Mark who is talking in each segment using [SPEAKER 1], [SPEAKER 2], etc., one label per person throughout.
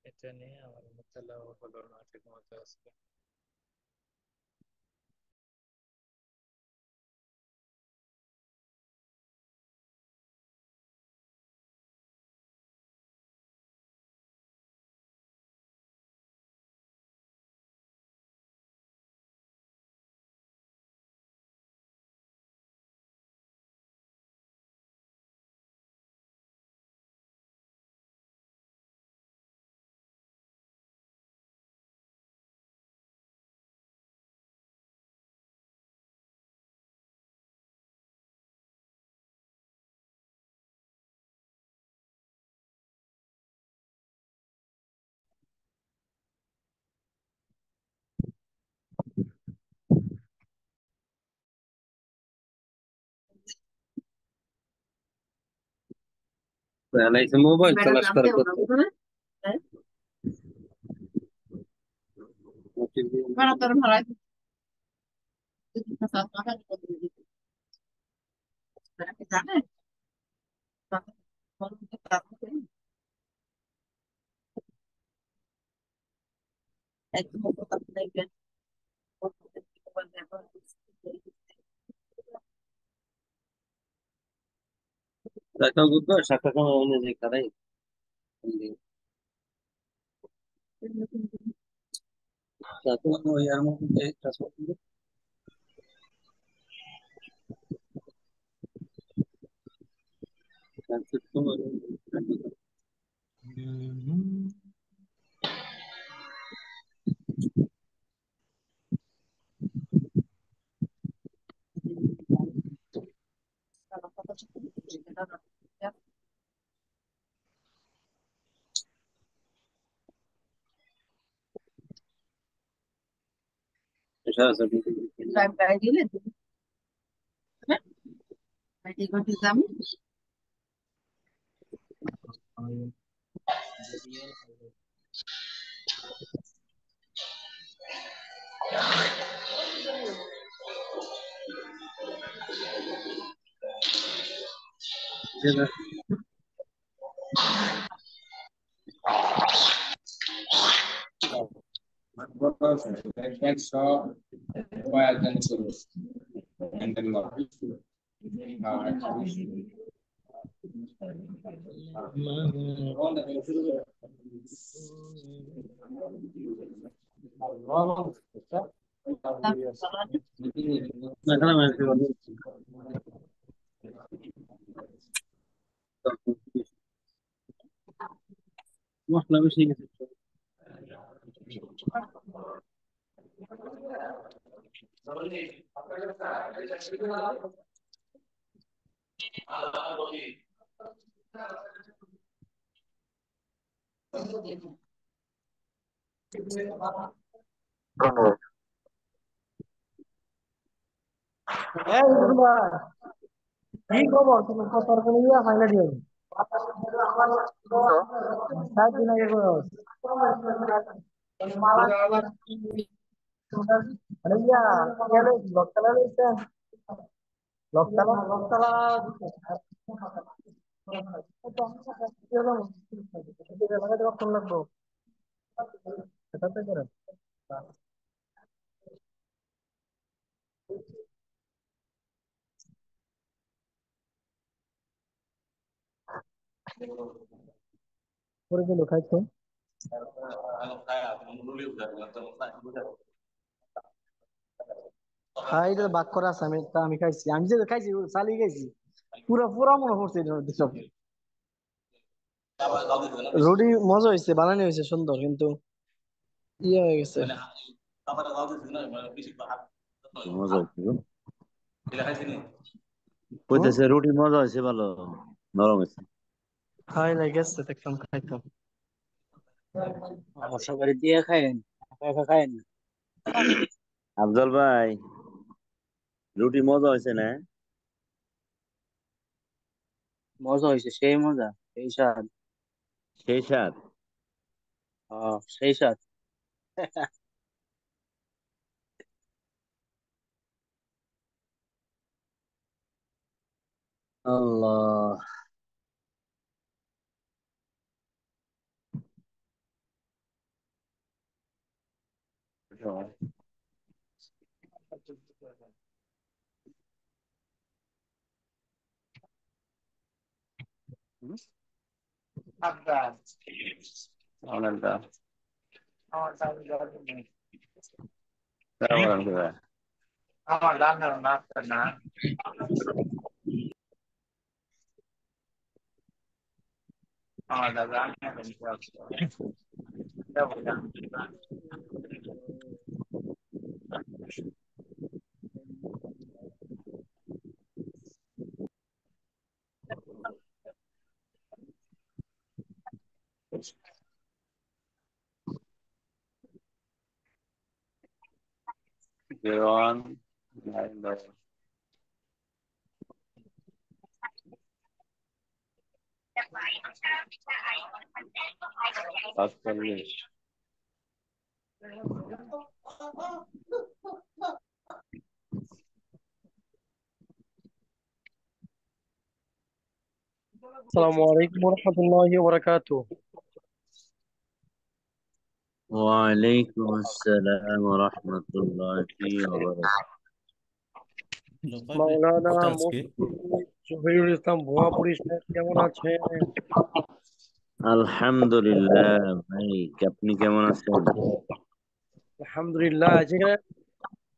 [SPEAKER 1] এটা নিয়ে আমার মোতালাও হলো না ঠিক মতো আজকে।
[SPEAKER 2] চালাইছে মোবাইল চালাস করে করতে রাখা গুড সাতটা সময় অনুযায়ী খারাই তারপর ওই আর মধ্যে মশলা বেশি গেছে
[SPEAKER 3] এই তোমার কি খবর? তুমি কথার কোনো ইয়া ফাইনালি সাত দিন আগে করে মানে ইয়া গেলে লোকতলা রয়েছে লোকতলা লোকতলা লাগাতে কখন লাগবো সেটাতে করে করে দিল খাইছো হ্যাঁ এটা বাক করা আছে আমি খাইছি আমি যে খাইছি চালিয়ে খাইছি পুরা পুরা মনে পড়ছে এটার মধ্যে সব রুটি মজা হয়েছে বানানো হয়েছে সুন্দর কিন্তু ইয়ে হয়ে গেছে
[SPEAKER 2] মজা হয়েছে গো।
[SPEAKER 3] হুম
[SPEAKER 2] কইতেছে রুটি মজা হয়েছে ভালো নরম হয়েছে
[SPEAKER 3] হাই লাগেছে দেখলাম খাইতাম
[SPEAKER 4] আমার সবাই দিয়ে খায়েন, একা একা খায়েন না।
[SPEAKER 2] আফজল ভাই রুটি মজা হয়েছে না
[SPEAKER 4] মজা হয়েছে, সেই মজা, সেই স্বাদ।
[SPEAKER 2] সেই স্বাদ
[SPEAKER 4] সেই স্বাদ।
[SPEAKER 2] আল্লাহ
[SPEAKER 5] السلام عليكم ورحمة الله وبركاته.
[SPEAKER 2] وعليكم السلام ورحمة الله وبركاته.
[SPEAKER 5] মাওলানা মুফতি জহিরুল ইসলাম ভুয়াপুরি সাহেব কেমন আছেন?
[SPEAKER 2] আলহামদুলিল্লাহ ভাই, আপনি কেমন আছেন?
[SPEAKER 5] আলহামদুলিল্লাহ। যেখানে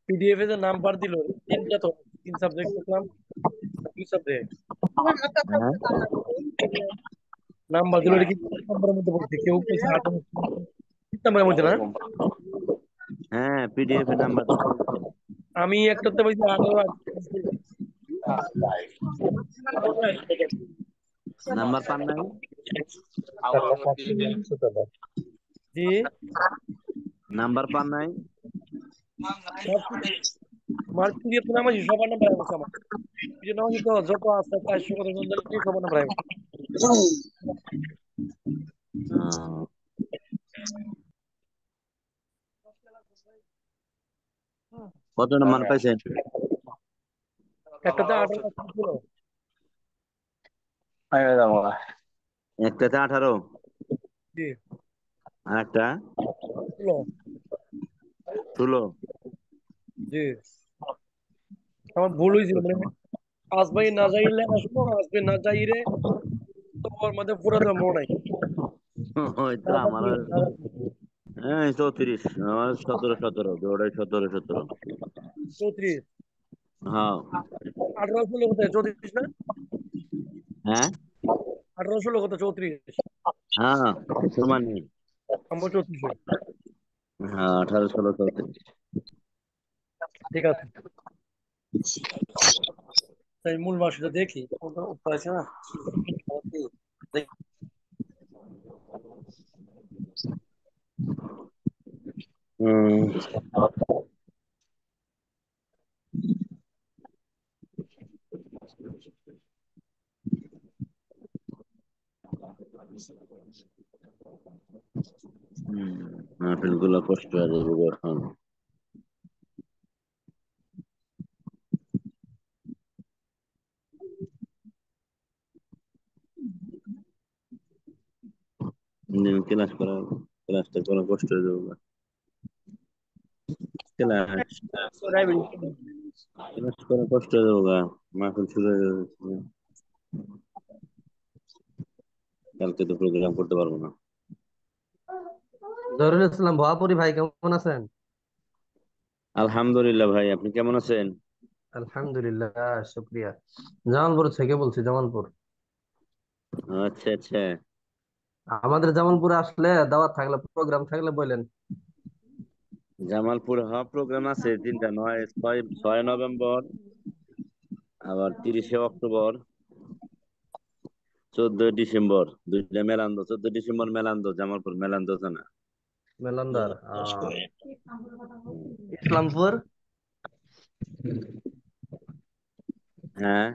[SPEAKER 5] পিডিএফ এ যে নাম্বার দিল, তিনটা তো, তিন সাবজেক্ট দেখলাম, দুই সাবজেক্ট
[SPEAKER 2] হ্যাঁ,
[SPEAKER 5] নাম্বার দিল, এটা কি নাম্বারের মধ্যে পড়ছে? কেউ কইছে 18 নাম্বারের মধ্যে না?
[SPEAKER 2] হ্যাঁ, পিডিএফ এর নাম্বার তো বলছে।
[SPEAKER 5] আমি একটাতে পাইছি 18
[SPEAKER 2] নাম্বার পান নাই?
[SPEAKER 5] জি,
[SPEAKER 2] নাম্বার পান নাই?
[SPEAKER 5] আমার পিডিএফ নামাজি সবার নাম্বার আছে আমার। পিডিএফ নামাজি তো যত আছে 400 কত জন সবার নাম্বার আছে।
[SPEAKER 2] আহ, কত নাম্বার পাইছেন?
[SPEAKER 5] একটাতে 18 ছিল।
[SPEAKER 2] একটাতে 18,
[SPEAKER 5] জি,
[SPEAKER 2] আর একটা
[SPEAKER 5] ছিল।
[SPEAKER 2] 16।
[SPEAKER 5] জি, আমার ভুল হয়েছিল, মানে আসবাই না যাইলে আসবো, আসবে না যাইরে তোমার মধ্যে পুরো তো মনে নাই।
[SPEAKER 2] হয়তো আমার, হ্যাঁ 34, আমার 17 দৌড়াই 17।
[SPEAKER 5] 34,
[SPEAKER 2] হ্যাঁ
[SPEAKER 5] 18 ষোলো কোথায় 34 না?
[SPEAKER 2] হ্যাঁ
[SPEAKER 5] 18 ষোলো কোথায় 34?
[SPEAKER 2] হ্যাঁ, সমানই।
[SPEAKER 5] আমার 34।
[SPEAKER 2] হ্যাঁ 18, 16, 34।
[SPEAKER 5] ঠিক আছে, তাই মূল মাসটা দেখি কোনটা উত্তর আছে না। দেখি।
[SPEAKER 2] হুম, মাহফিল গুলা কষ্ট হয়ে যাবে এখন। ক্লাস করা, ক্লাসটা করা কষ্ট হয়ে যাবে। ক্লাস ক্লাস করা কষ্ট হয়ে যাবে। মাহফিল শুরু হয়ে যাবে, কালকে তো প্রোগ্রাম করতে পারবো না।
[SPEAKER 6] জহিরুল ইসলাম ভুয়াপুরি ভাই কেমন আছেন?
[SPEAKER 2] আলহামদুলিল্লাহ ভাই, আপনি কেমন আছেন?
[SPEAKER 6] আলহামদুলিল্লাহ, শুক্রিয়া। জামালপুর থেকে বলছি, জামালপুর।
[SPEAKER 2] আচ্ছা আচ্ছা।
[SPEAKER 6] আমাদের জামালপুরে আসলে দাওয়াত থাকলে, প্রোগ্রাম থাকলে বলেন।
[SPEAKER 2] জামালপুর হওয়া প্রোগ্রাম আছে তিনটা, 6 নভেম্বর, আবার 30 অক্টোবর, 14 ডিসেম্বর, দুইটা মেলান্দ। 14 ডিসেম্বর মেলান্দ, জামালপুর মেলান্দ থানা।
[SPEAKER 6] মেলান্দার ইসলামপুর।
[SPEAKER 2] হ্যাঁ।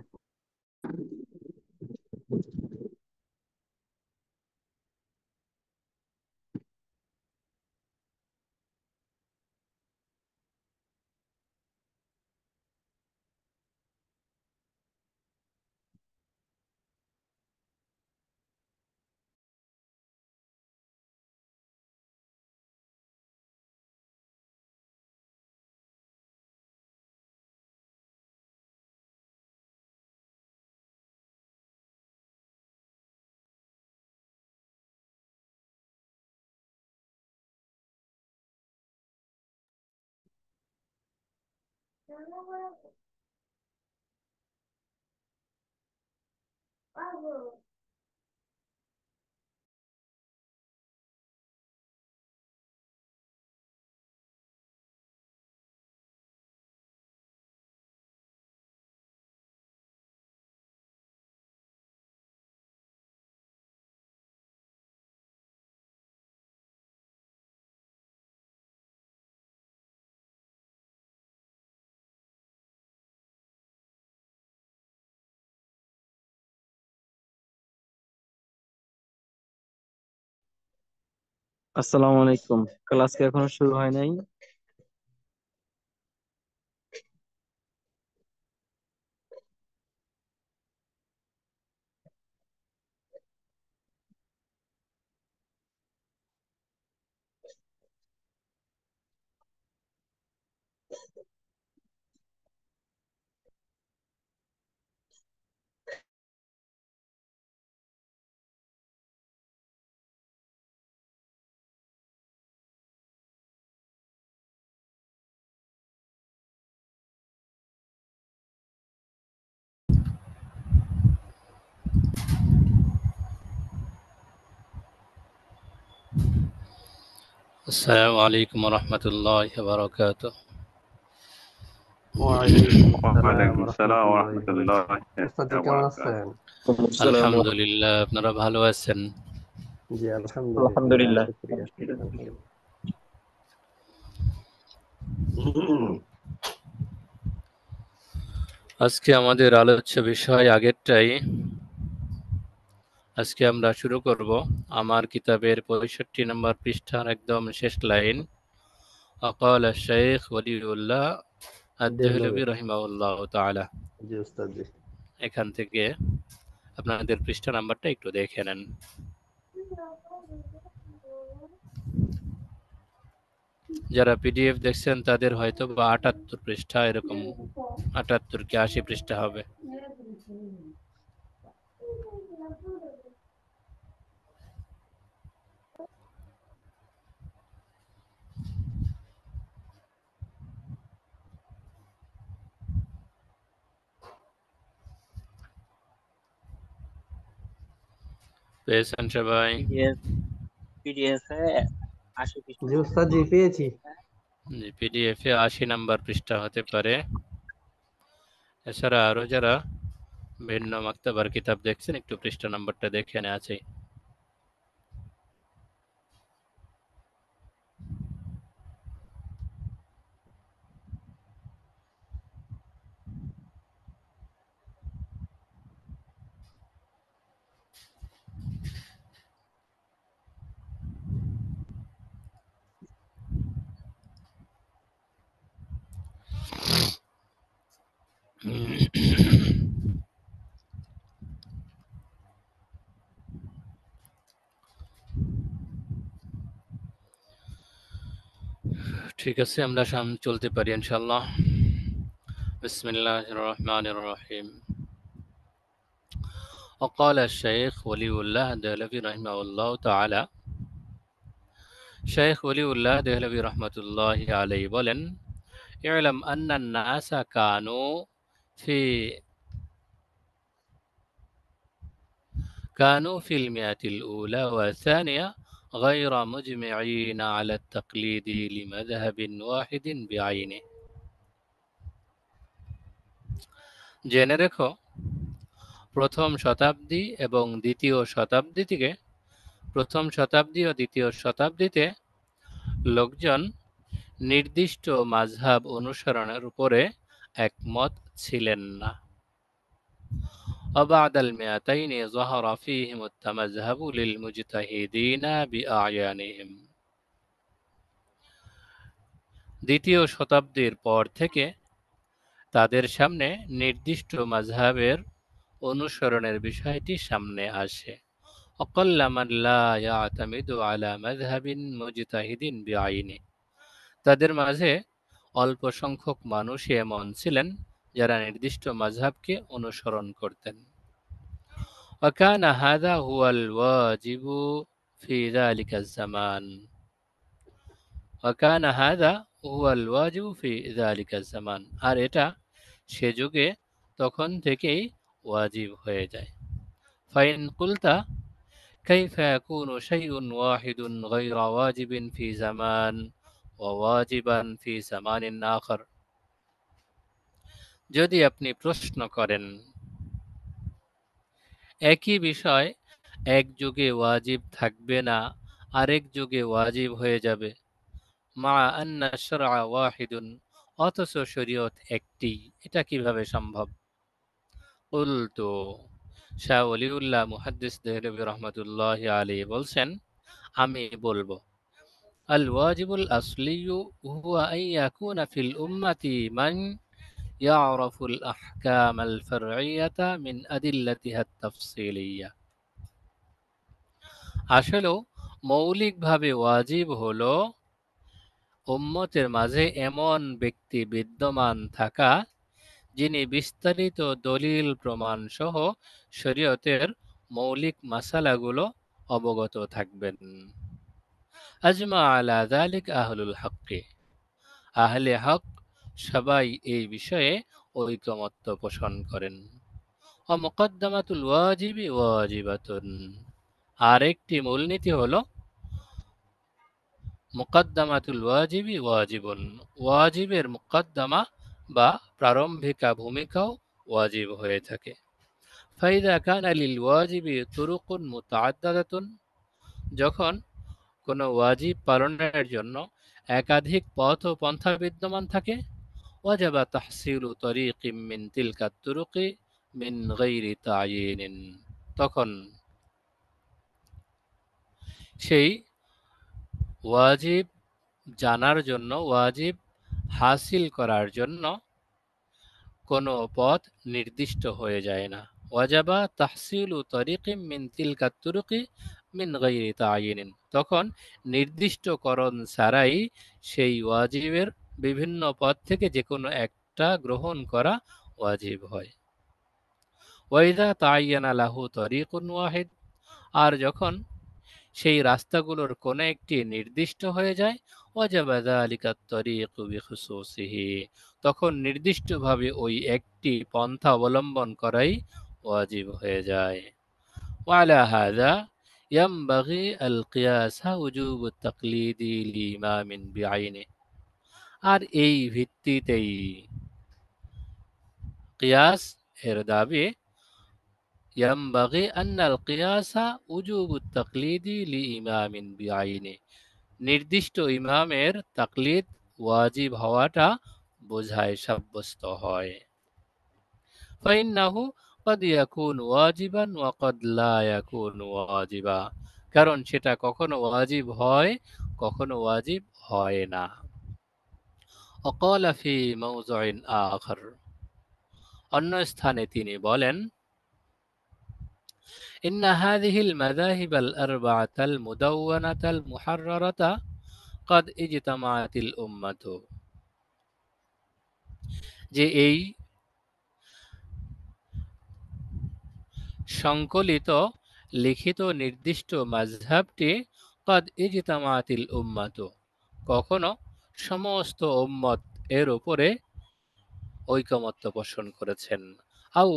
[SPEAKER 6] আসসালামু আলাইকুম। ক্লাস কি এখনো শুরু হয় নাই?
[SPEAKER 1] السلام عليكم ورحمة الله وبركاته.
[SPEAKER 6] ওয়ালাইকুম
[SPEAKER 7] ওয়ালাইকুম
[SPEAKER 6] আসসালাম
[SPEAKER 7] আসসালাম
[SPEAKER 6] ওয়া
[SPEAKER 7] ওরহমতুল্লাহ
[SPEAKER 6] রাহমাতুল্লাহি ওয়া বারাকাতুহু। উস্তাদ জি কেমন আছেন?
[SPEAKER 1] আলহামদুলিল্লাহ, আপনারা ভালো আছেন?
[SPEAKER 6] জি আলহামদুলিল্লাহ, শুকরিয়া।
[SPEAKER 1] আজকে আমাদের আলোচ্য বিষয় আগেরটাই। আজকে আমরা শুরু করব আমার কিতাবের 65 নম্বর পৃষ্ঠার একদম শেষ লাইন। وقال الشيخ ولي الله الدهلوي رحمه الله تعالى।
[SPEAKER 6] জি উস্তাদ জি।
[SPEAKER 1] এখান থেকে আপনাদের পৃষ্ঠা নাম্বারটা একটু দেখে নেন। যারা পিডিএফ দেখছেন তাদের হয়তো বা 78 পৃষ্ঠা, এরকম 78 কি 80 পৃষ্ঠা হবে। পেয়েছেন সবাই?
[SPEAKER 4] পিডিএফ এ 80 পৃষ্ঠা।
[SPEAKER 6] জি উস্তাদ জি পেয়েছি।
[SPEAKER 1] পিডিএফ এ 80 নাম্বার পৃষ্ঠা হতে পারে। এছাড়া আরো যারা ভিন্ন মাক্তাবার কিতাব দেখছেন একটু পৃষ্ঠা নাম্বারটা দেখে নেওয়া আছে। ঠিক আছে, আমরা সামনে চলতে পারি ইনশাআল্লাহ। বিসমিল্লাহির রহমানির রহিম। وقال الشيخ ولي الله الدهلوي رحمه الله تعالى। শেখ ওলিউল্লাহ দেহলভী রহমতুল্লাহ আলাইহি বলেন, ইলম আন্নান নাসা كانوا في المئة الأولى والثانية غير مجمعين على التقليد لمذهب واحد بعينه। জেনে রেখো, প্রথম শতাব্দী এবং দ্বিতীয় শতাব্দী থেকে প্রথম শতাব্দী ও দ্বিতীয় শতাব্দীতে লোকজন নির্দিষ্ট মাযহাব অনুসরণের উপরে একমত ছিলেন না। وبعد المئتين ظهر فيهم التمذهب للمجتهدين بأعيانهم। দ্বিতীয় শতাব্দীর পর থেকে তাদের সামনে নির্দিষ্ট মাযহাবের অনুসরণের বিষয়টি সামনে আসে। وقل من لا يعتمد على مذهب مجتهد بعينه। তাদের মাঝে অল্প সংখ্যক মানুষই এমন ছিলেন যারা নির্দিষ্ট মাযহাবকে অনুসরণ করতেন। وكان هذا هو الواجب في ذلك الزمان। وكان هذا هو الواجب في ذلك الزمان আর এটা সে যুগে তখন থেকেই ওয়াজিব হয়ে যায় ফাইন কুলতা كيف يكون شيء واحد غير واجب في زمان وواجبا في زمان آخر যদি আপনি প্রশ্ন করেন একই বিষয় এক যুগে ওয়াজিব থাকবে না আরেক যুগে ওয়াজিব হয়ে যাবে মা আন্না শারআ ওয়াহিদুন অথচ শরীয়ত একটি এটা কিভাবে সম্ভব কুলতু শাহ ওলিউল্লাহ মুহাদ্দিস দেহলভী রহমাতুল্লাহি আলাইহি বলছেন আমি বলবো আল ওয়াজিবুল আসলিয়ু হুয়া আন ইয়াকুনা ফিল উম্মতি মান ইয়ারাফুল আহকাম আল ফারঈয়াতা মিন আদিল্লাতিহা তাফসিলিয়া আসলেও মৌলিকভাবে ওয়াজিব হলো উম্মতের মাঝে এমন ব্যক্তি বিদ্যমান থাকা যিনি বিস্তারিত দলিল প্রমাণ সহ শরীয়তের মৌলিক মাসালাগুলো অবগত থাকবেন আজমা আলা যালিক আহলুল হক্কি আহলে হক সবাই এই বিষয়ে ঐকমত্য পোষণ করেন ও মুকদ্দামাতুল ওয়াজিবি ওয়াজিবাতুন আরেকটি মূলনীতি হলো মুকদ্দামাতুল ওয়াজিবি ওয়াজিবুন ওয়াজিবের মুকদ্দামা বা প্রারম্ভিকা ভূমিকাও ওয়াজিব হয়ে থাকে ফাইদা কানা লিল ওয়াজিবি তুরুকুন মুতাআদ্দাদাতুন যখন কোনো ওয়াজিব পালনের জন্য একাধিক পথ ও পন্থা বিদ্যমান থাকে ওয়াজাবা তাহসিলু তরিকিম মিন তিলকা তুরুকি মিন গায়রি তায়িনিন তখন সেই ওয়াজিব জানার জন্য ওয়াজিব হাসিল করার জন্য কোনো পথ নির্দিষ্ট হয়ে যায় না ওয়াজাবা তাহসিলু তরিকিম মিন তিলকা তুরুকি মিন গায়রি তায়িনিন তখন নির্দিষ্টকরণ ছাড়াই সেই ওয়াজিবের বিভিন্ন পথ থেকে যে কোনো একটা গ্রহণ করা ওয়াজিব হয় ওয়াইদা তাআয়্যানা লাহু তরিকুন ওয়াহিদ আর যখন সেই রাস্তাগুলোর কোনো একটি নির্দিষ্ট হয়ে যায় ওয়াজাবা যালিকা তরিকু বিখুসুসিহি তখন নির্দিষ্টভাবে ওই একটি পন্থা অবলম্বন করাই ওয়াজিব হয়ে যায় ওয়ালা হাযা ইয়ানবাগি আল কিয়াস উজুব আত-তাকলিদ লিইমামিন বিআইনিহি আর এই ভিত্তিতেই কিয়াস এর দাবি ইয়ানবাগি আন্নাল কিয়াসা উজুব আত-তাকলিদ লিইমামিন বিআইনিহি নির্দিষ্ট ইমামের তাকলিদ ওয়াজিব হওয়াটা বোঝায় সাব্যস্ত হয় ফাইন্নাহু قد يكون واجبا وقد لا يكون واجبا কারণ সেটা কখনো ওয়াজিব হয় কখনো ওয়াজিব হয় না وقال في موضع آخر অন্য স্থানে তিনি বলেন إن هذه المذاهب الأربعة المدونة المحررة قد اجتمعت الأمة যে এই সংকলিত লিখিত নির্দিষ্ট মাযহাবটি قد اجتمعت الأمة কখনো সমস্ত উম্মত এর উপরে ঐকমত্য পোষণ করেছেন আও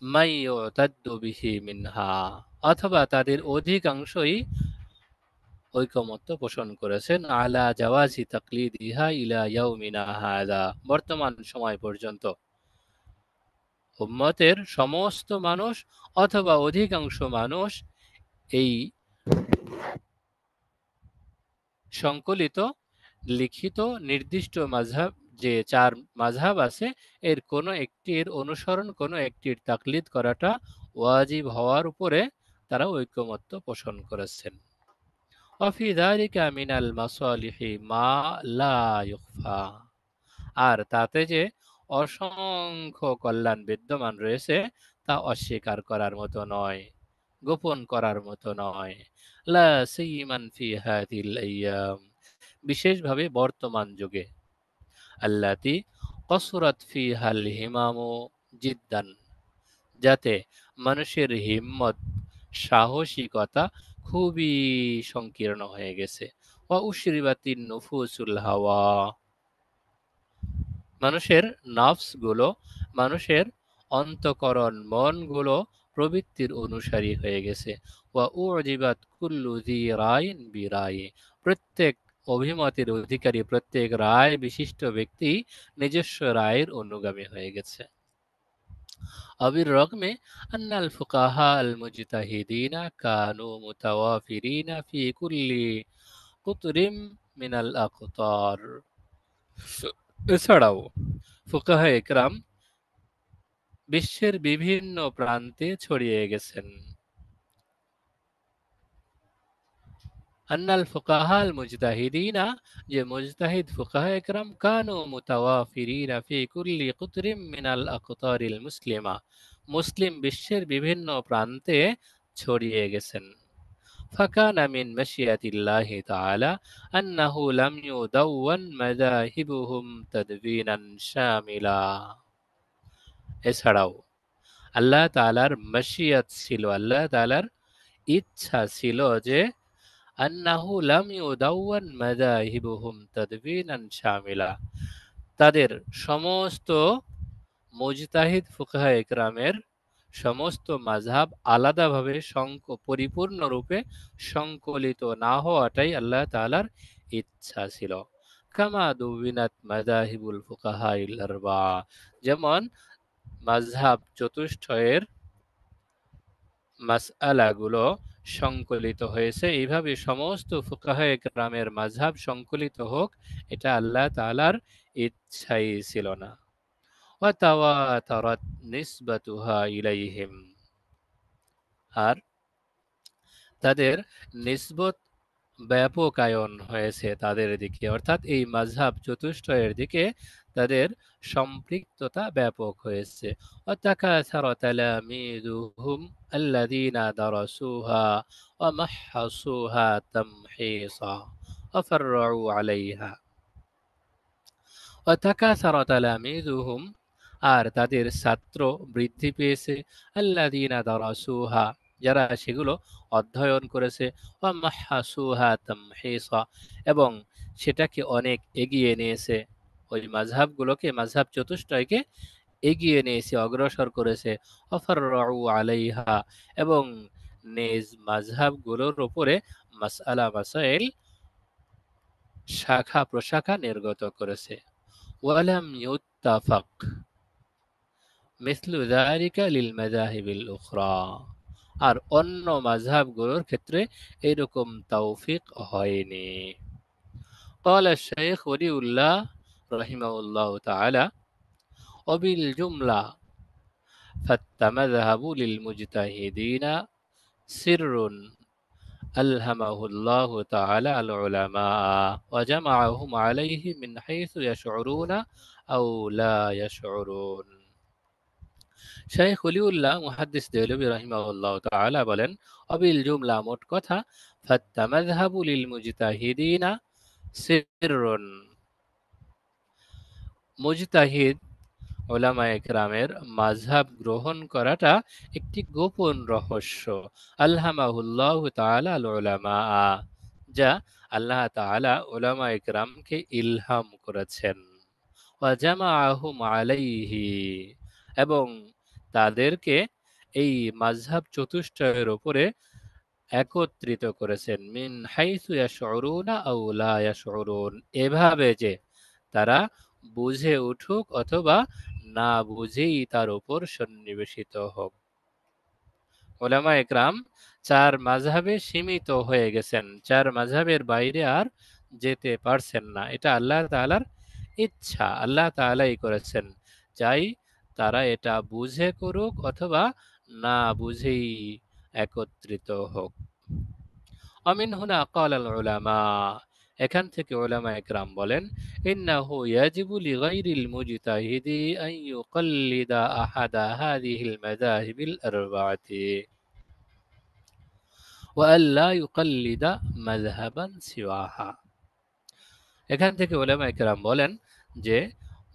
[SPEAKER 1] মাই ইউতাদ্দু বিহি মিনহা অথবা তাদের অধিকাংশই ঐকমত্য পোষণ করেছেন আলা জাওয়াজি তাকলিদিহা ইলা ইয়াউমিনা হাযা বর্তমান সময় পর্যন্ত উম্মতের সমস্ত মানুষ অথবা অধিকাংশ মানুষ এই সংকলিত লিখিত নির্দিষ্ট মাযহাব যে চার মাযহাব আছে এর কোনো একটির অনুসরণ কোনো একটির তাকলিদ করাটা ওয়াজিব হওয়ার উপরে তারা ঐকমত্য পোষণ করেছেন ওয়াফি যালিকা মিনাল মাসালিহি মা লা ইউখফা আর তাতে যে অসংখ্য কল্যাণ বিদ্যমান রয়েছে তা অস্বীকার করার মতো নয় গোপন করার মতো নয় লা সিমান ফি হাযিল আইয়াম বিশেষভাবে বর্তমান যুগে আল্লাতি কসরাত ফিহাল হিমামু জিদ্দান যাতে মানুষের হিম্মত সাহসিকতা খুবই সংকীর্ণ হয়ে গেছে ওয়া উশরিবাতিন নুফুসুল হাওয়া, মানুষের নফসগুলো, মানুষের অন্তঃকরণ মনগুলো প্রবৃত্তির অনুসারী হয়ে গেছে। ওয়া উজিবাত কুল্লু যী রাইন বিরায়ে, প্রত্যেক অভিমতের অধিকারী, প্রত্যেক রায় বিশিষ্ট ব্যক্তি নিজস্ব রায়ের অনুগামী হয়ে গেছে। وبالرغم أن الفقهاء المجتهدين كانوا متوافرين في كل قطر من الأقطار, এছাড়াও ফুকাহায়ে কেরাম বিশ্বের বিভিন্ন প্রান্তে ছড়িয়ে গেছেন। আন্নাল ফুকাহাল মুজতাহিদিনা, যে মুজতাহিদ ফুকাহায়ে কেরাম, কানু মুতাওয়াফিরিনা ফি কুল্লি কুতরিম মিনাল আকতারিল মুসলিমা, মুসলিম বিশ্বের বিভিন্ন প্রান্তে ছড়িয়ে গেছেন। ফাকানা মিন মাশিয়াতিল্লাহি তাআলা আন্নাহু লাম ইউদাওয়ান মাযাহিবুহুম তাদবিনান শামিলা, এছাড়াও আল্লাহ তাআলার মাশিয়াত ছিল, আল্লাহ তাআলার ইচ্ছা ছিল যে আন্নাহু লাম ইউদাওয়ান মাযাহিবুহুম তাদবিনান শামিলা, তাদের সমস্ত মুজতাহিদ ফুকাহায়ে কেরামের সমস্ত মাযহাব আলাদাভাবে পরিপূর্ণরূপে সংকলিত না হওয়াটাই আল্লাহ তাআলার ইচ্ছা ছিল। কামা দুবিনাত মাযাহিবুল ফুকাহাইল আরবা, যেমন মাযহাব চতুষ্টয়ের মাসআলাগুলো সংকলিত হয়েছে, এইভাবে সমস্ত ফুকাহায়ে কেরামের মাযহাব সংকলিত হোক, এটা আল্লাহ তাআলার ইচ্ছাই ছিল না। ওয়া তাওয়াতারাত নিসবাতুহা ইলাইহিম, আর তাদের নিসবত ব্যাপকায়ন হয়েছে তাদের দিকে, অর্থাৎ এই মাযহাব চতুষ্টয়ের দিকে তাদের সম্পৃক্ততা ব্যাপক হয়েছে। ওয়া তাকাসারা তালামিযুহুম আল্লাযীনা দারাসুহা ওয়া মাহহাসুহা তামহিসা ওয়া ফাররাউ আলাইহা। ওয়া তাকাসারা তালামিযুহুম, আর তাদের ছাত্র বৃদ্ধি পেয়েছে, আল্লাযীনা দারাসুহা, যারা সেগুলো অধ্যয়ন করেছে, ওয়া মাহহাসুহা তামহিসা, এবং সেটাকে অনেক এগিয়ে নিয়েছে, ওই মাযহাবগুলোকে, মাযহাব চতুষ্টয়কে এগিয়ে নিয়েছে, অগ্রসর করেছে। ওয়া ফাররাউ আলাইহা, এবং নিজ মাযহাবগুলোর উপরে মাসআলা মাসাইল, শাখা প্রশাখা নির্গত করেছে। ওয়ালাম ইউত্তাফাক মিসলু যালিকা লিল মাযাহিবিল উখরা, আর অন্য মাযহাবগুলোর ক্ষেত্রে এরকম তৌফিক হয়নি। قال الشيخ ولي الله رحمه الله تعالى وبالجملة فالمذهب للمجتهدين سر ألهمه الله تعالى العلماء وجمعهم عليه من حيث يشعرون أو لا يشعرون। শাইখ ওলিউল্লাহ মুহাদ্দিস দেহলভী রাহিমাহুল্লাহ তাআলা বলেন, অবিল জুমলা, মোট কথা, ফাত্তামাযহাবু লিল মুজতাহিদিনা সিররুন, মুজতাহিদ উলামায়ে কেরামের মাযহাব গ্রহণ করাটা একটি গোপন রহস্য। আলহামাহুল্লাহু তাআলা আল উলামা, যা আল্লাহ তাআলা উলামায়ে কেরামকে ইলহাম করেছেন। ওয়া জামাআহুম আলাইহি, এবং তাদেরকে এই মাযহাব চতুষ্টয়ের উপরে একত্রিত করেছেন। মিন হাইসু ইয়াশউরুনা আও লা ইয়াশউরুন, এভাবে যে তারা বুঝে উঠুক অথবা না বুঝেই তার উপর সন্নিবেশিত হোক। উলামায়ে কেরাম চার মাযহাবে সীমিত হয়ে গেছেন, চার মাযহাবের বাইরে আর যেতে পারছেন না। এটা আল্লাহ তাআলার ইচ্ছা, আল্লাহ তাআলাই করেছেন, চাই তারা এটা বুঝে করুক অথবা না বুঝেই একত্রিত হোক। অমিন হুনা ক্বাল আল উলামা, এখান থেকে উলামায়ে কেরাম বলেন, ইন্নাহু ইয়াজিবু লিগাইরিল মুজতাহিদি আন ইউকাল্লিদা আহাদা হাযিহিল মাযাহিবিল আরবাআতি ওয়া আল্লা ইউকাল্লিদা মাযহাবান সিওয়াহা। এখান থেকে উলামায়ে কেরাম বলেন যে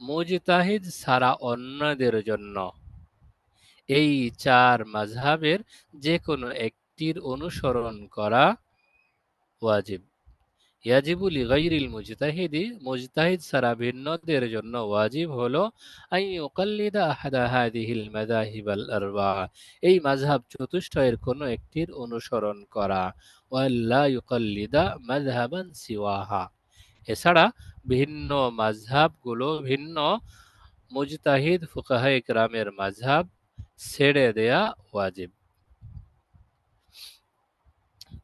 [SPEAKER 1] মুজতাহিদ ছাড়া অন্যদের জন্য এই চার মাযহাবের যে কোনো একটির অনুসরণ করা ওয়াজিব। ইয়াজিবু লিগাইরিল মুজতাহিদি, মুজতাহিদ ছাড়া ভিন্নদের জন্য ওয়াজিব হলো আন ইউকাল্লিদা আহাদা হাদিহিল মাযাহিবাল আরবা, এই মাযহাব চতুষ্টয়ের কোনো একটির অনুসরণ করা, ওয়া লা ইউকাল্লিদা মাযহাবান সিওয়াহা, এছাড়া ভিন্ন মাযহাবগুলো, ভিন্ন মুজতাহিদ ফুকাহায়ে কেরামের মাযহাব ছেড়ে দেয়া ওয়াজিব।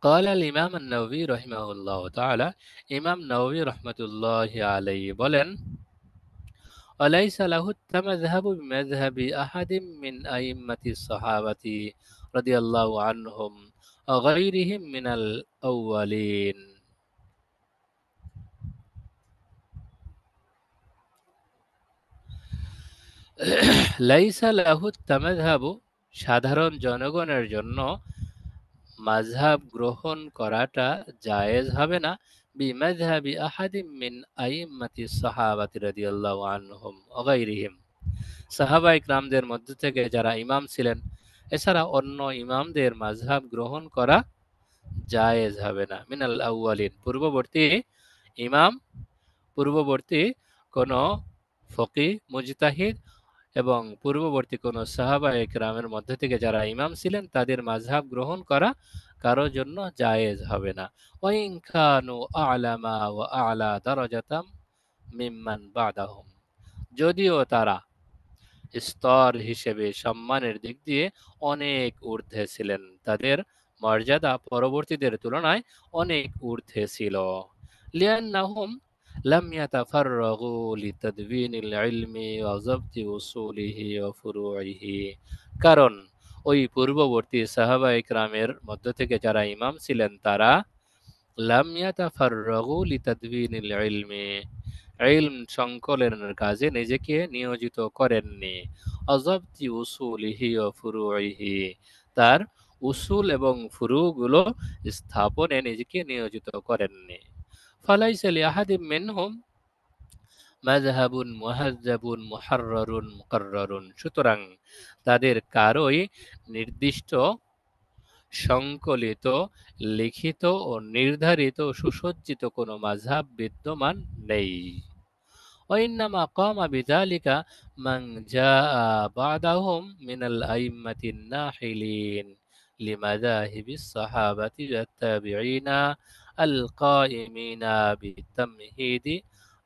[SPEAKER 1] قال الإمام النووي رحمه الله تعالى, ইমাম নওয়ী রহমতুল্লাহি আলাইহি বলেন, وليس له التمذهب بمذهب أحد من أئمة الصحابة رضي الله عنهم وغيرهم من الأولين। লাইসা লাহু তামাযহাবু, সাধারণ জনগণের জন্য মাযহাব গ্রহণ করাটা জায়েজ হবে না, বিমাযহাবি আহাদিম মিন আইম্মাতিস সাহাবাতি রাদিয়াল্লাহু আনহুম ওয়া গায়রিহিম, সাহাবায়ে কিরামদের মধ্য থেকে যারা ইমাম ছিলেন এছাড়া অন্য ইমামদের মাযহাব গ্রহণ করা জায়েজ হবে না। মিনাল আউয়ালিন, পূর্ববর্তী ইমাম, পূর্ববর্তী কোন ফকিহ মুজতাহিদ এবং পূর্ববর্তী কোন সাহাবায়ে কেরামের মধ্যে থেকে যারা ইমাম ছিলেন তাদের মাযহাব গ্রহণ করা কারো জন্য জায়েজ হবে না। ওয়াইন কানু আ'লামা ওয়া আ'লা দারাজাতাম মিম্মান বাদাহুম, যদিও তারা স্তর হিসেবে সম্মানের দিক দিয়ে অনেক ঊর্ধ্বে ছিলেন, তাদের মর্যাদা পরবর্তীদের তুলনায় অনেক ঊর্ধ্বে ছিল। লিআন্নাহুম লাম ইয়াতাফাররাগু লিতাদবিনিল ইলমি ওয়া যাবতি উসুলিহি ওয়া ফুরুইহি, কারণ ওই পূর্ববর্তী সাহাবায়ে কেরামের মধ্য থেকে যারা ইমাম ছিলেন তারা লাম ইয়াতাফাররাগু লিতাদবিনিল ইলমি, ইলম সংকলনের কাজে নিজেকে নিয়োজিত করেননি, অযাবতি উসুলিহি ওয়া ফুরুইহি, তার উসুল এবং ফুরুগুলো স্থাপনে নিজেকে নিয়োজিত করেননি। ফালাইসা লিআহাদিম মিনহুম মাযহাবুন মুহাজ্জাবুন মুহাররারুন মুকাররারুন, সুতরাং তাদের কারোই নির্দিষ্ট, সংকলিত, লিখিত ও নির্ধারিত সুসজ্জিত কোনো মাযহাব বিদ্যমান নেই। وإنما قام بذلك من جاء بعدهم من الأئمة الناحلين لمذاهب الصحابة والتابعين القائمين بتمهيد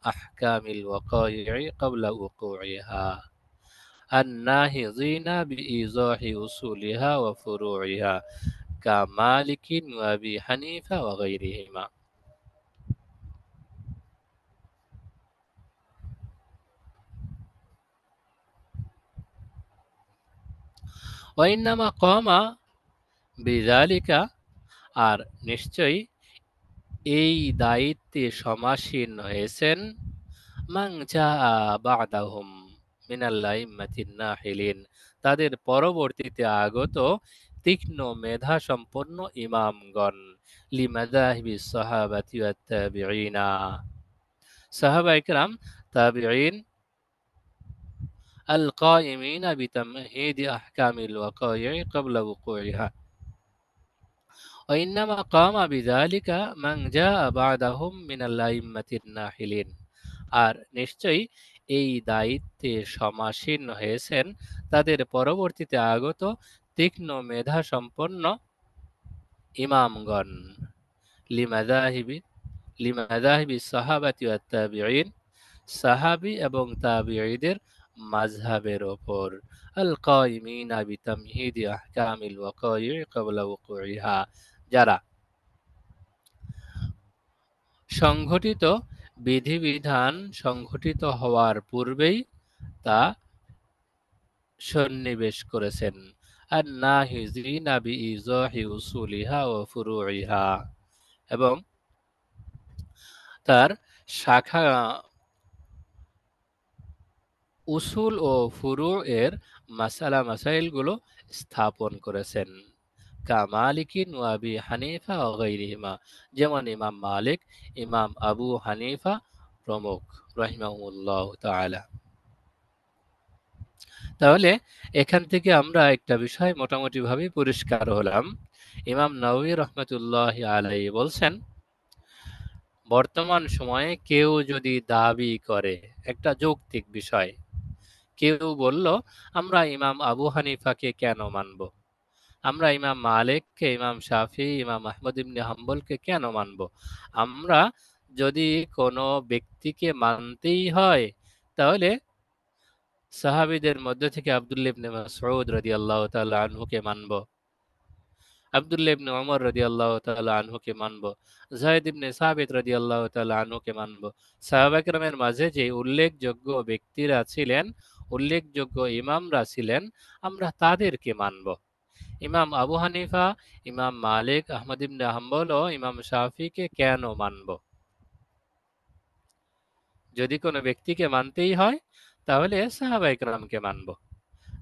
[SPEAKER 1] أحكام الوقائع قبل وقوعها الناهضين بإيضاح أصولها وفروعها كمالك وأبي حنيفة وغيرهما। ওয়াইন্নামা কমা বিযালিকা, আর নিশ্চয়ই এই দায়িত্বে সমাসীন হয়েছেন মান জাআ বা'দাহুম মিনাল আইম্মাতিন নাহিলিন, তাদের পরবর্তীতে আগত তীক্ষ্ণ মেধা সম্পন্ন ইমামগণ, লিমাযাহিবিস সাহাবাতি ওয়াত তাবিঈনা, সাহাবায়ে কেরাম, তাবিঈন, القائمين بتمهيد أحكام الوقائع قبل وقوعها وإنما قام بذلك من جاء بعدهم من الأئمة الناحلين, আর নিশ্চয়ই এই দায়িত্বে সমাসীন হয়েছেন তাদের পরবর্তীতে আগত তীক্ষ্ণ মেধা সম্পন্ন ইমামগণ, লিমাযাহিবি সাহাবাতি ওয়াত তাবিঈন, সাহাবী এবং তাবিঈদের মাযহাবের ওপর, আল কাইমিনা বিতামহিদি আহকামিল ওয়াকাই ক্বাবলা ওকুইহা, যারা সংঘটিত বিধিবিধান সংঘটিত হওয়ার পূর্বেই তা সন্নিবেশ করেছেন, আর নাহিজিনা বিইজাহি উসুলিহা ওয়া ফুরুইহা, এবং তার শাখা উসুল ও ফুরু এর মাসাইলগুলো স্থাপন করেছেন। কা মালিকিন ওয়া আবি হানিফা ওয়া গায়রিহিমা, যেমন ইমাম মালিক, ইমাম আবু হানিফা প্রমুখ রাহিমাহুমুল্লাহ তাআলা। তাহলে এখান থেকে আমরা একটা বিষয় মোটামুটি ভাবে পরিষ্কার হলাম। ইমাম নওয়ী রহমতুল্লাহ আলাইহি বলছেন, বর্তমান সময়ে কেউ যদি দাবি করে, একটা যৌক্তিক বিষয়, কেউ বলল আমরা ইমাম আবু হানিফাকে কেন মানব, আমরা ইমাম মালিককে, ইমাম শাফি, ইমাম আহমদ ইবনে হাম্বলকে কেন মানব, আমরা যদি কোনো ব্যক্তিকে মানতেই হয় তাহলে সাহাবীদের মধ্যে থেকে আব্দুল্লাহ ইবনে মাসউদ রাদিয়াল্লাহু তাআলা আনহুকে মানব, আব্দুল্লাহ ইবনে ওমর রাদিয়াল্লাহু তাআলা আনহুকে মানব, যায়েদ ইবনে সাবিত রাদিয়াল্লাহু তাআলা আনহুকে মানব। সাহাবা কেরামের মাঝে যে উল্লেখযোগ্য ব্যক্তিরা ছিলেন, উল্লেখযোগ্য ইমামরা ছিলেন, আমরা তাদেরকে মানব। ইমাম আবু হানিফা, ইমাম মালিক, আহমদ ইবনে হাম্বল ও ইমাম শাফিকে কেন মানব? যদি কোনো ব্যক্তিকে মানতেই হয় তাহলে সাহাবায়ে কেরামকে মানব।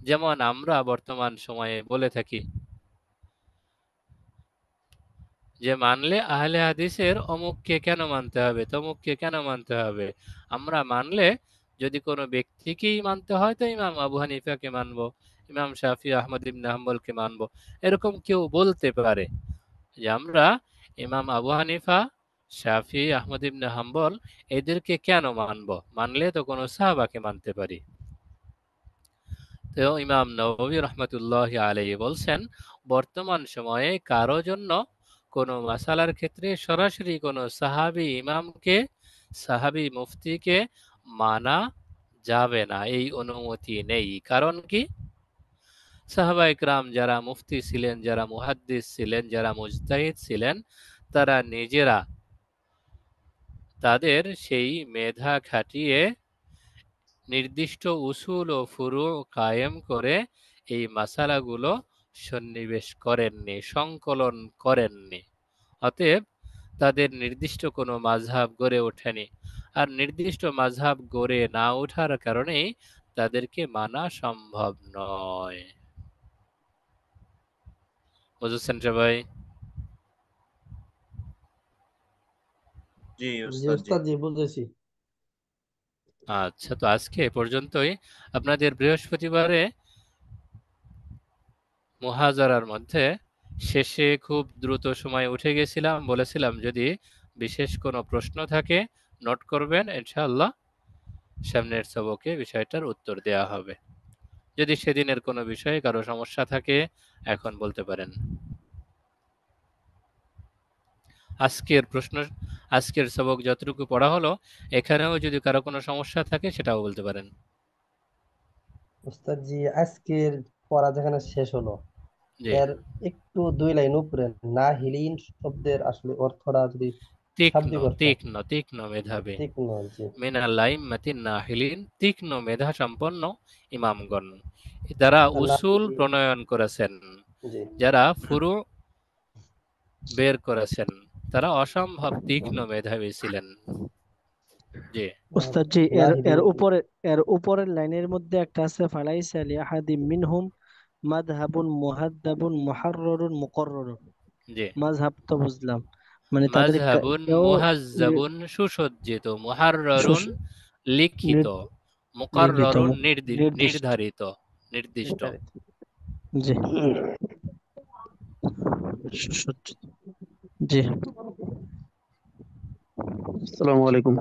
[SPEAKER 1] যেমন আমরা বর্তমান সময়ে বলে থাকি যে মানলে আহলে হাদিসের অমুককে কেন মানতে হবে, তমুককে কেন মানতে হবে। আমরা মানলে যদি কোনো ব্যক্তিকেই মানতে হয় তো ইমাম আবু হানিফাকে মানব, ইমাম শাফি, আহমদ ইবনে হাম্বলকে মানব। এরকম কেউ বলতে পারে যে আমরা ইমাম আবু হানিফা, শাফি, আহমদ ইবনে হাম্বল এদেরকে কেন মানব, মানলে তো কোনো সাহাবাকে মানতে পারি। তো ইমাম নববী রহমতুল্লাহি আলাইহি বলছেন, বর্তমান সময়ে কারো জন্য কোনো মাসালার ক্ষেত্রে সরাসরি কোনো সাহাবী ইমামকে, সাহাবী মুফতিকে মানা যাবে না, এই অনুমতি নেই। কারণ কি? সাহাবা ইকরাম যারা মুফতি ছিলেন, যারা মুহাদ্দিস ছিলেন, যারা মুজতাহিদ ছিলেন, তারা নিজেরা তাদের সেই মেধা খাটিয়ে নির্দিষ্ট উসুল ও ফুরু কায়েম করে এই মাসালাগুলো সন্নিবেশ করেননি, সংকলন করেননি। অতএব তাদের নির্দিষ্ট কোনো মাযহাব গড়ে ওঠেনি, আর নির্দিষ্ট মাযহাব গড়ে না ওঠার কারণেই তাদেরকে মানা সম্ভব নয়। বুঝেছেন সবাই?
[SPEAKER 4] জি
[SPEAKER 6] জি
[SPEAKER 4] ওস্তাদ জি।
[SPEAKER 6] উস্তাদ, জি বুঝেছি।
[SPEAKER 1] আচ্ছা, তো আজকে এ পর্যন্তই। আপনাদের বৃহস্পতিবারে মুহাজারার মধ্যে শেষে খুব দ্রুত সময় উঠে গেছিলাম, বলেছিলাম যদি বিশেষ কোনো প্রশ্ন থাকে নোট করবেন, ইনশাআল্লাহ সামনের সবকে বিষয়টার উত্তর দেয়া হবে। যদি সেদিনের কোনো বিষয়ে কারো সমস্যা থাকে এখন বলতে পারেন। আজকের সবক যতটুকু পড়া হলো, এখানেও যদি কারো কোনো সমস্যা থাকে সেটাও বলতে পারেন।
[SPEAKER 6] উস্তাদ জি, আজকের পড়া যেখানে শেষ হলো,
[SPEAKER 1] জি,
[SPEAKER 6] এর একটু 2 লাইন উপরে নাহিলিন শব্দের আসলে অর্থটা যদি
[SPEAKER 1] তীক্ষ্ণ
[SPEAKER 6] শাব্দিক অর্থ।
[SPEAKER 1] তীক্ষ্ণ তীক্ষ্ণ মেধাবী,
[SPEAKER 6] তীক্ষ্ণ, জি।
[SPEAKER 1] মিনাল আইম্মাতিন নাহিলিন, তীক্ষ্ণ মেধা সম্পন্ন ইমামগণ, যারা উসুল
[SPEAKER 6] নাহিলিন,
[SPEAKER 1] প্রণয়ন করেছেন,
[SPEAKER 6] জি।
[SPEAKER 1] যারা ফুরু বের করেছেন, তারা অসম্ভব তীক্ষ্ণ মেধাবী ছিলেন। জি,
[SPEAKER 3] উস্তাদ জি, এর
[SPEAKER 6] নাহিলিন,
[SPEAKER 3] এর উপরে, এর উপরের লাইনের মধ্যে একটা আছে, ফালাইসা লিআহাদিম মিনহুম মাযহাবুন মুহাদ্দাবুন মুহারররুন মুকারররুন।
[SPEAKER 1] জি।
[SPEAKER 3] মাযহাব তো বুঝলাম, মানে তাদের
[SPEAKER 1] মাযহাবুন
[SPEAKER 3] কেউ
[SPEAKER 1] মুহাজ্জাবুন সুসজ্জিত, মুহারররুন
[SPEAKER 3] সুস-
[SPEAKER 1] লিখিত,
[SPEAKER 3] নির- নির্ণীত,
[SPEAKER 1] মুকারররুন
[SPEAKER 3] নির্দিষ্ট,
[SPEAKER 1] নির্ধারিত, নির্দিষ্ট।
[SPEAKER 3] নির্ধারিত। জি, সুসজ্জিত। জি,
[SPEAKER 7] আসসালামু আলাইকুম।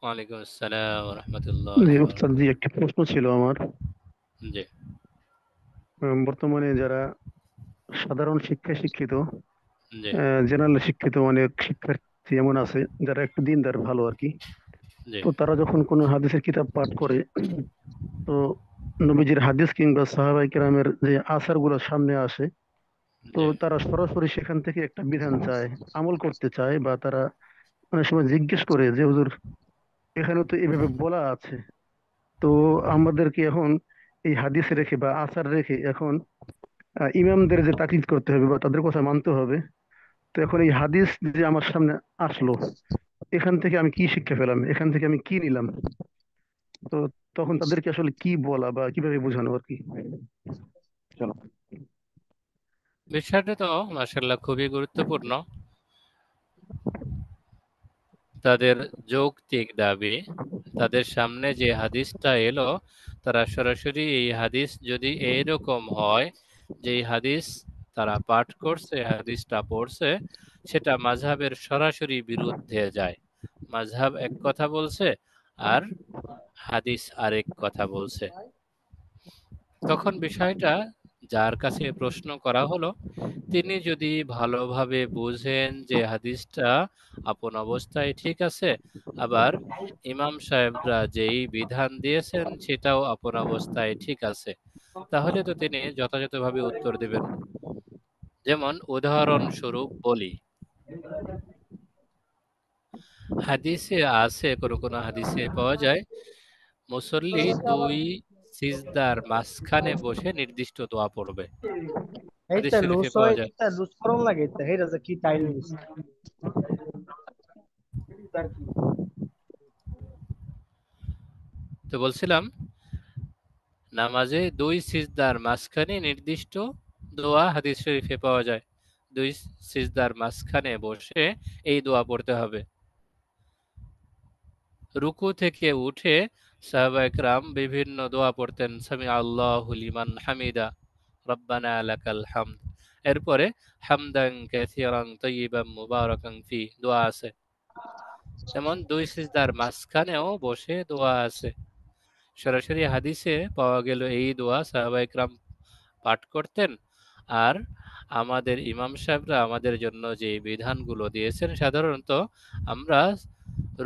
[SPEAKER 1] ওয়ালাইকুম আসসালাম ওয়া রাহমাতুল্লাহি
[SPEAKER 7] জি
[SPEAKER 1] ওয়া
[SPEAKER 7] উস্তাদ জি, একটা প্রশ্ন ছিল আমার।
[SPEAKER 1] বারাকাতুহু। জি,
[SPEAKER 7] বর্তমানে যারা সাধারণ শিক্ষায় শিক্ষিত,
[SPEAKER 1] জি,
[SPEAKER 7] জেনারেল শিক্ষিত অনেক শিক্ষার্থী এমন আছে যারা একটু দিনদার ভালো আর কি,
[SPEAKER 1] জি,
[SPEAKER 7] তো তারা যখন কোনো হাদিসের কিতাব পাঠ করে, তো নবীজির হাদিস কিংবা সাহাবায়ে কেরামের যে আসার গুলো সামনে আসে, তো
[SPEAKER 1] জি,
[SPEAKER 7] তারা সরাসরি সেখান থেকে একটা বিধান চায়, আমল করতে চায়, বা তারা অনেক সময় জিজ্ঞেস করে যে হুজুর এখানে তো এভাবে বলা আছে, তো আমাদেরকে এখন এই হাদিস রেখে বা আসার রেখে এখন ইমামদের যে তাকলিদ করতে হবে বা তাদের কথা মানতে হবে, তো এখন এই হাদিস যে আমার সামনে আসলো, এখান থেকে আমি কি শিক্ষা পেলাম, এখান থেকে আমি কি নিলাম, তো তখন তাদেরকে আসলে কি বলা বা কিভাবে বোঝানো আর কি। চলো।
[SPEAKER 1] বিষয়টা তো মাশাআল্লাহ খুবই গুরুত্বপূর্ণ। তাদের যৌক্তিক দাবি, তাদের সামনে যে হাদিসটা এলো, তারা সরাসরি এই হাদিস যদি এইরকম হয় যে এই হাদিস তারা পাঠ করছে, হাদিসটা পড়ছে, সেটা মাযহাবের সরাসরি বিরুদ্ধে যায়। মাযহাব এক কথা বলছে আর হাদিস আরেক কথা বলছে। তখন বিষয়টা যার কাছে প্রশ্ন করা হলো, তিনি যদি ভালোভাবে বুঝেন যে হাদিসটা আপন অবস্থায় ঠিক আছে, আবার ইমাম সাহেবরা যেই বিধান দিয়েছেন সেটাও আপন অবস্থায় ঠিক আছে, তাহলে তো তিনি যথাযথভাবে উত্তর দেবেন। যেমন উদাহরণস্বরূপ বলি, হাদিসে আছে, কোনো হাদিসে পাওয়া যায় মুসল্লি দুই সিজদার মাঝখানে বসে নির্দিষ্ট দোয়া পড়বে। হাদিস
[SPEAKER 3] এইটা
[SPEAKER 1] শরীফে
[SPEAKER 3] লুজ
[SPEAKER 1] পাওয়া
[SPEAKER 3] হয়,
[SPEAKER 1] যায়।
[SPEAKER 3] এটা লুজ করম লাগে, এটা হেরা যে কি টাইম লুজ।
[SPEAKER 1] তো বলছিলাম, নামাজে দুই সিজদার মাঝখানে নির্দিষ্ট দোয়া হাদিস শরীফে পাওয়া যায়। দুই সিজদার মাঝখানে বসে এই দোয়া পড়তে হবে। রুকু থেকে উঠে সাহাবায়ে কেরাম বিভিন্ন দোয়া পড়তেন, সামি আল্লাহু লিমান হামিদা, রব্বানা লাকাল হামদ। এরপরে হামদান কাসীরান তাইয়িবান মুবারাকান ফি দোয়া আছে। যেমন দুই সিজদার মাঝখানেও বসে দোয়া আছে। সরাসরি হাদিসে পাওয়া গেল এই দোয়া সাহাবায়ে কেরাম পাঠ করতেন। আর আমাদের ইমাম সাহেবরা আমাদের জন্য যে বিধানগুলো দিয়েছেন, সাধারণত আমরা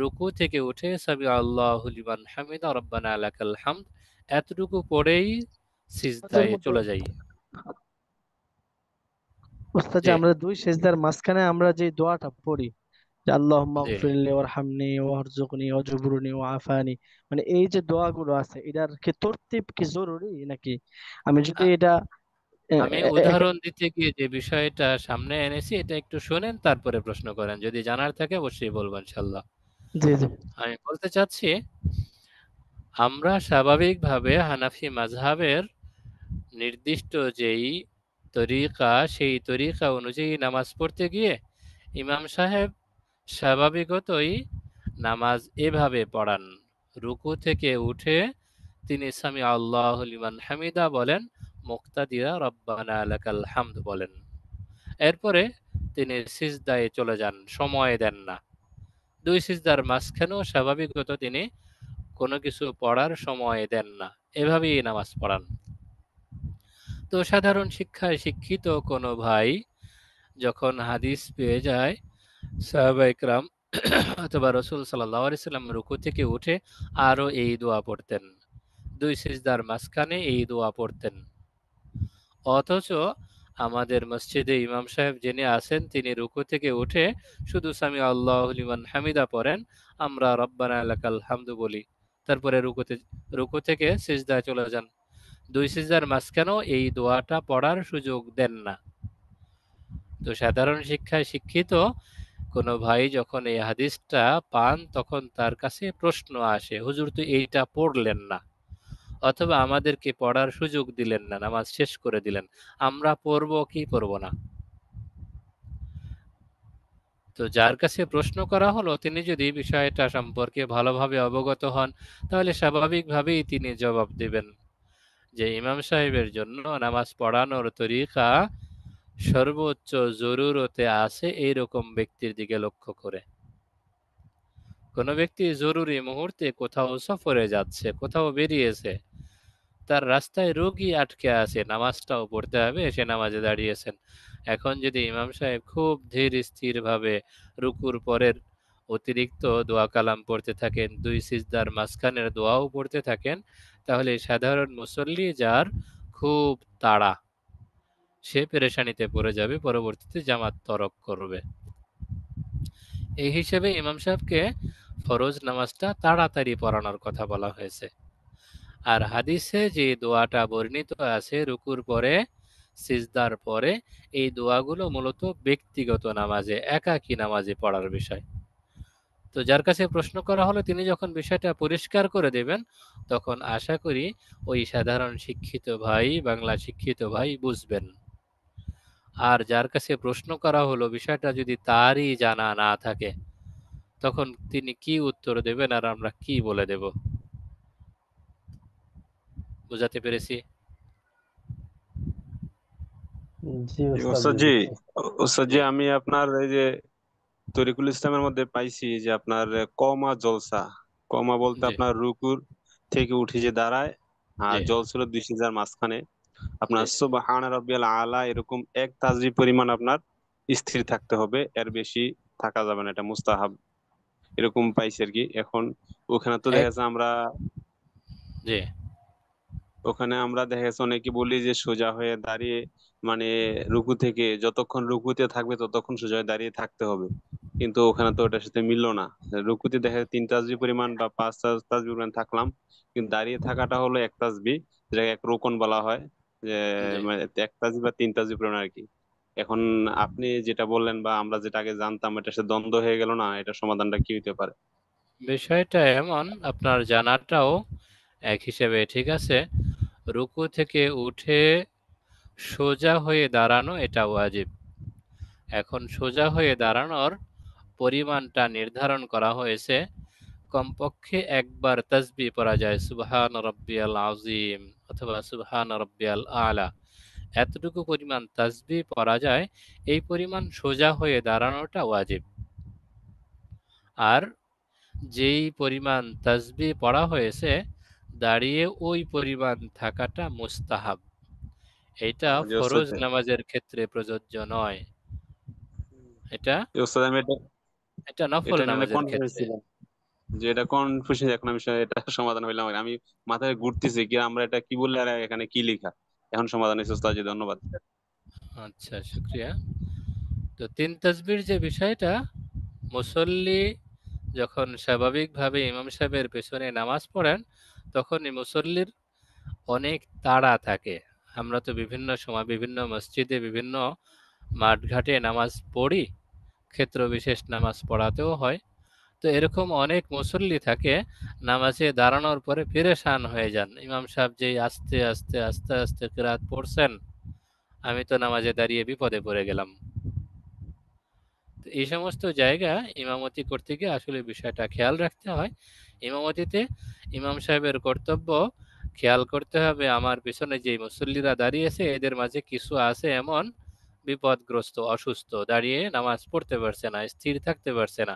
[SPEAKER 1] রুকু থেকে উঠে সামি আল্লাহু লিমান হামিদা রব্বানা লাকাল হামদ এতটুকু পড়েই সিজদায় চলে যাই।
[SPEAKER 3] উস্তাদ, যে
[SPEAKER 1] জি,
[SPEAKER 3] আমরা দুই সেজদার মাঝখানে আমরা যে দোয়াটা পড়ি, যে আল্লাহুম্মা
[SPEAKER 1] জি।
[SPEAKER 3] গফিরলি ওয়ারহামনি ওয়ারযুকনি ওয়াজবুরনি ওয়াআফানি, মানে এই যে দোয়াগুলো আছে এটার কি তরতিব কি জরুরি নাকি? আমি যদি
[SPEAKER 1] আ-
[SPEAKER 3] এটা
[SPEAKER 1] আমি উদাহরণ দিতে গিয়ে যে বিষয়টা সামনে এনেছি এটা একটু শোনেন, তারপরে প্রশ্ন করেন। যদি জানার থাকে অবশ্যই বলবো ইনশাল্লাহ।
[SPEAKER 3] জি জি
[SPEAKER 1] আমি বলতে চাচ্ছি, আমরা স্বাভাবিকভাবে হানাফি মাযহাবের নির্দিষ্ট যেই তরিকা, সেই তরিকা অনুযায়ী নামাজ পড়তে গিয়ে ইমাম সাহেব স্বাভাবিকতই নামাজ এভাবে পড়ান। রুকু থেকে উঠে তিনি সামি আল্লাহু লিমান হামিদা বলেন, মুক্তাদিরা রব্বানা লাকাল হামদ বলেন। এরপরে তিনি সিজদায় চলে যান, সময় দেন না। দুই সিজদার মাঝখানেও স্বাভাবিকত তিনি কোনো কিছু পড়ার সময় দেন না, এভাবেই নামাজ পড়ান। তো সাধারণ শিক্ষায় শিক্ষিত কোনো ভাই যখন হাদিস পেয়ে যায় সাহাবায়ে কেরাম অথবা রাসূল সাল্লাল্লাহু আলাইহি সাল্লাম রুকু থেকে উঠে আরো এই দোয়া পড়তেন, দুই সিজদার মাঝখানে এই দোয়া পড়তেন। অথচ আমাদের মসজিদে ইমাম সাহেব যিনি আছেন তিনি রুকু থেকে উঠে শুধু সামি আল্লাহু লিমান হামিদা পড়েন, আমরা রব্বানা লাকাল হামদু বলি, তারপরে রুকু থেকে সিজদায় চলে যান। দুই সিজদার মাঝখানেও এই দোয়াটা পড়ার সুযোগ দেন না। তো সাধারণ শিক্ষায় শিক্ষিত কোনো ভাই যখন এই হাদিসটা পান তখন তার কাছে প্রশ্ন আসে, হুজুর তো এইটা পড়লেন না, অথবা আমাদেরকে পড়ার সুযোগ দিলেন না, নামাজ শেষ করে দিলেন, আমরা পড়বো কি পড়বো না? তো যার কাছে প্রশ্ন করা হলো তিনি যদি বিষয়টা সম্পর্কে ভালোভাবে অবগত হন, তাহলে স্বাভাবিকভাবেই তিনি জবাব দেবেন যে ইমাম সাহেবের জন্য নামাজ পড়ানোর তরিকা সর্বোচ্চ জরুরতে আছে এইরকম ব্যক্তির দিকে লক্ষ্য করে। কোনো ব্যক্তি জরুরি মুহূর্তে কোথাও সফরে যাচ্ছে, কোথাও বেরিয়েছে, তার রাস্তায় রোগী আটকে আছে, নামাজটাও পড়তে হবে, সে নামাজে দাঁড়িয়েছেন। এখন যদি ইমাম সাহেব খুব ধীর স্থির ভাবে রুকুর পরের অতিরিক্ত দোয়া কালাম পড়তে থাকেন, দুই সিজদার মাঝখানের দোয়াও পড়তে থাকেন, তাহলে সাধারণ মুসল্লি যার খুব তাড়া, সে পেরেশানিতে পড়ে যাবে, পরবর্তীতে জামাত তরক করবে। এই হিসেবে ইমাম সাহেবকে ফরজ নামাজটা তাড়াতাড়ি পড়ানোর কথা বলা হয়েছে। আর হাদিসে যে দোয়াটা বর্ণিত আছে রুকুর পরে, সিজদার পরে, এই দোয়াগুলো মূলত ব্যক্তিগত নামাজে, একাকী নামাজে পড়ার বিষয়। তো যার কাছে প্রশ্ন করা হলো তিনি যখন বিষয়টা পরিষ্কার করে দেবেন, তখন আশা করি ওই সাধারণ শিক্ষিত ভাই, বাংলা শিক্ষিত ভাই বুঝবেন। আর যার কাছে প্রশ্ন করা হলো বিষয়টা যদি তারই জানা না থাকে, তখন তিনি কি উত্তর দেবেন আর আমরা কি বলে দেব? বুঝাতে পেরেছি?
[SPEAKER 3] জি
[SPEAKER 8] জি,
[SPEAKER 3] ওস্তাদ
[SPEAKER 8] ওস্তাদ
[SPEAKER 3] জি
[SPEAKER 8] জি,
[SPEAKER 3] বুঝছি।
[SPEAKER 8] ওস্তাদ জি, আমি আপনার এই যে তরিকুল ইসলামের মধ্যে পাইছি যে আপনার কমা জলসা, কমা বলতে
[SPEAKER 1] জি
[SPEAKER 8] আপনার রুকুর থেকে উঠে যে দাঁড়ায়, আর
[SPEAKER 1] জি
[SPEAKER 8] জলসা দুই সিজদার মাঝখানে আপনার
[SPEAKER 1] জি
[SPEAKER 8] সুবহান রাব্বিয়াল আলা এরকম এক তাসবিহ পরিমাণ আপনার স্থির থাকতে হবে, এর বেশি থাকা যাবে না, এটা মুস্তাহাব, এরকম পাইছি আর কি। এখন ওখানে তো দেখা
[SPEAKER 1] এক
[SPEAKER 8] যাচ্ছে আমরা,
[SPEAKER 1] জি
[SPEAKER 8] ওখানে আমরা দেখা যাচ্ছে অনেকে বলি যে সোজা হয়ে দাঁড়িয়ে, মানে রুকু থেকে যতক্ষণ রুকুতে থাকবে ততক্ষণ সোজা হয়ে দাঁড়িয়ে থাকতে হবে, কিন্তু ওখানে তো ওটার সাথে মিললো না। রুকুতে দেখা যায় 3 তাসবিহ পরিমাণ বা 5 তাসবিহ পরিমাণ থাকলাম, কিন্তু দাঁড়িয়ে থাকাটা হলো এক তাসবিহ, যেটাকে এক রোকন বলা হয়, যে
[SPEAKER 1] জি
[SPEAKER 8] মানে এক তাসবিহ বা 3 তাসবিহ পরিমাণ আর কি। এখন আপনি যেটা বললেন বা আমরা যেটা আগে জানতাম, এটার সাথে দ্বন্দ্ব হয়ে গেল না, এটা সমাধানটা কি হতে পারে?
[SPEAKER 1] বিষয়টা এমন, আপনার জানাটাও এক হিসেবে ঠিক আছে। রুকু থেকে উঠে সোজা হয়ে দাঁড়ানো এটা ওয়াজিব। এখন সোজা হয়ে দাঁড়ানোর পরিমাণটা নির্ধারণ করা হয়েছে, কমপক্ষে একবার তাসবিহ পড়া যায় সুবহান রাব্বিয়াল আযীম অথবা সুবহান রাব্বিয়াল আলা, এতটুকু পরিমাণ তাসবিহ পড়া যায়, এই পরিমাণ সোজা হয়ে দাঁড়ানোটা ওয়াজিব। আর যেই পরিমাণ তাসবিহ পড়া হয়েছে দাঁড়িয়ে ওই পরিমাণ থাকাটা মুস্তাহাব। এটা
[SPEAKER 8] যে ওস্তাদ
[SPEAKER 1] ফরজ নামাজের ক্ষেত্রে প্রযোজ্য নয়, এটা
[SPEAKER 8] যে ওস্তাদ আমি এটা
[SPEAKER 1] এটা নফল
[SPEAKER 8] এটা নিয়ে
[SPEAKER 1] নামাজের
[SPEAKER 8] কনফিউজ
[SPEAKER 1] ক্ষেত্রে।
[SPEAKER 8] ছিলাম, যে এটা কনফিউশন, এখন আমি এটা সমাধান হইলাম আর কি। আমি মাথায় ঘুরতেছি কি আমরা এটা কি বললে আর এখানে কি লেখা, এখন সমাধান হয়েছে ওস্তাদ জি, ধন্যবাদ।
[SPEAKER 1] আচ্ছা, শুক্রিয়া। তো তিন তাসবির যে বিষয়টা, মুসল্লি যখন স্বাভাবিকভাবে ইমাম সাহেবের পেছনে নামাজ পড়েন তখনই মুসল্লির অনেক তাড়া থাকে। আমরা তো বিভিন্ন সময় বিভিন্ন মসজিদে বিভিন্ন মাঠঘাটে নামাজ পড়ি, ক্ষেত্র বিশেষ নামাজ পড়াতেও হয়। তো এরকম অনেক মুসল্লি থাকে, নামাজে দাঁড়ানোর পরে পেরেশান হয়ে যান, ইমাম সাহেব যেই আস্তে আস্তে আস্তে আস্তে কিরাত পড়ছেন, আমি তো নামাজে দাঁড়িয়ে বিপদে পড়ে গেলাম। তো এই সমস্ত জায়গা ইমামতি করতে গিয়ে আসলে বিষয়টা খেয়াল রাখতে হয়। ইমামতিতে ইমাম সাহেবের কর্তব্য খেয়াল করতে হবে, আমার পিছনে যে মুসল্লিরা দাঁড়িয়েছে এদের মাঝে কিছু আছে এমন বিপদগ্রস্ত, অসুস্থ, দাঁড়িয়ে নামাজ পড়তে পারছে না, স্থির থাকতে পারছে না,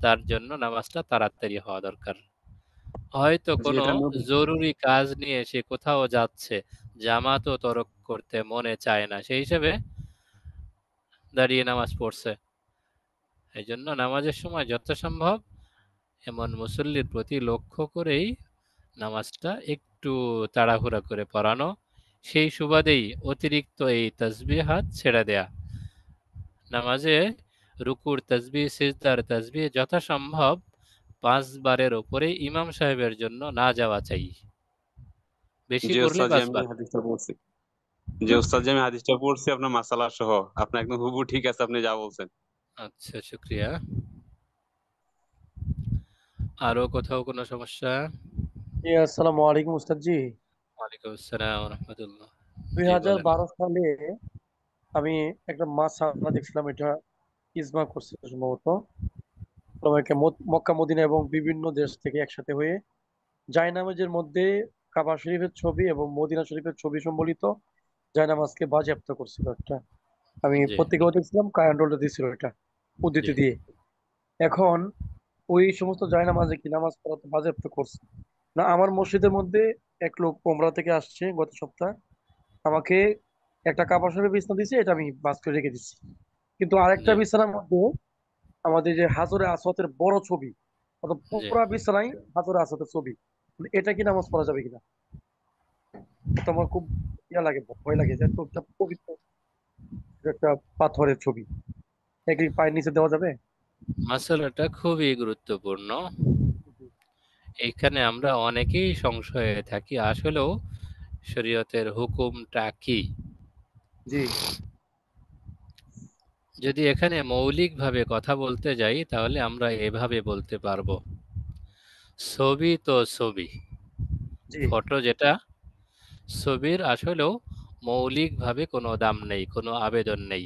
[SPEAKER 1] তার জন্য নামাজটা তাড়াতাড়ি হওয়া দরকার। হয়তো
[SPEAKER 8] জি,
[SPEAKER 1] কোনো
[SPEAKER 8] এটা নতুন।
[SPEAKER 1] জরুরি কাজ নিয়ে সে কোথাও যাচ্ছে, জামাতও তরক করতে মনে চায় না, সেই হিসেবে দাঁড়িয়ে নামাজ পড়ছে। এই জন্য নামাজের সময় যথাসম্ভব এমন মুসল্লির প্রতি লক্ষ্য করেই নামাজটা একটু তাড়াহুড়া করে পড়ানো, সেই সুবাদেই অতিরিক্ত এই তাসবিহাত ছেড়ে দেয়া। নামাজে রুকুর তাসবিহ, সিজদার তাসবিহ যথাসম্ভব 5 বারের উপরে ইমাম সাহেবের জন্য না যাওয়া চাই, বেশি
[SPEAKER 8] যে
[SPEAKER 1] পড়লে
[SPEAKER 8] ওস্তাদ জি
[SPEAKER 1] 5
[SPEAKER 8] আমি
[SPEAKER 1] বার।
[SPEAKER 8] হাদিসটা পড়ছি, যে ওস্তাদ জি আমি হাদিসটা পড়ছি আপনার মাসালা সহ, আপনি একদম হুবহু ঠিক আছে, আপনি যা বলছেন।
[SPEAKER 1] আচ্ছা, শুক্রিয়া। আরো কোথাও কোনো সমস্যা?
[SPEAKER 5] জি আসসালামু আলাইকুম উস্তাদ জি।
[SPEAKER 1] ওয়ালাইকুম আসসালাম ওয়া রাহমাতুল্লাহ।
[SPEAKER 5] দুই
[SPEAKER 1] জি
[SPEAKER 5] হাজার
[SPEAKER 1] বলেন।
[SPEAKER 5] বারো সালে আমি একটা মাসালা দেখছিলাম, এটা ইজমা করছে সম্ভবত সবাইকে মক্কা মদিনা এবং বিভিন্ন দেশ থেকে একসাথে হয়ে জায়নামাজের মধ্যে কাবা শরীফের ছবি এবং মদিনা শরীফের ছবি সম্বলিত জায়নামাজকে বাজেয়াপ্ত করছিল একটা। আমি
[SPEAKER 1] জি
[SPEAKER 5] পত্রিকাও দেখছিলাম, কারেন্ট রোডে দিছিল এটা
[SPEAKER 1] জি
[SPEAKER 5] উদ্ধৃতি দিয়ে। এখন ওই সমস্ত জায়নামাজে কি নামাজ পড়া তো বাজেয়াপ্ত করছে না। আমার মসজিদের মধ্যে এক লোক ওমরা থেকে আসছে গত সপ্তাহ, আমাকে একটা কাবা শরীফ বিছানা দিছে, এটা আমি বাস করে রেখে দিচ্ছি। কিন্তু আরেকটা
[SPEAKER 1] জি
[SPEAKER 5] বিছানার মধ্যে আমাদের যে হাজরে আসওয়াতের বড় ছবি, অর্থাৎ
[SPEAKER 1] জি
[SPEAKER 5] পুরা বিছানায় হাজরে আসওয়াতের ছবি, মানে এটা কি নামাজ পড়া যাবে কিনা? তো আমার খুব লাগে, ভয় লাগে, যে এত একটা পবিত্র একটা পাথরের ছবি, এটা কি পায়ের নিচে দেওয়া যাবে?
[SPEAKER 1] মাসালাটা খুবই গুরুত্বপূর্ণ। এইখানে আমরা অনেকেই সংশয়ে থাকি, আসলেও শরীয়তের হুকুমটা কি।
[SPEAKER 5] জি
[SPEAKER 1] যদি এখানে মৌলিকভাবে কথা বলতে যাই তাহলে আমরা এভাবে বলতে পারবো, ছবি তো ছবি,
[SPEAKER 5] জি
[SPEAKER 1] ফটো যেটা, ছবির আসলেও মৌলিকভাবে কোনো দাম নেই, কোনো আবেদন নেই।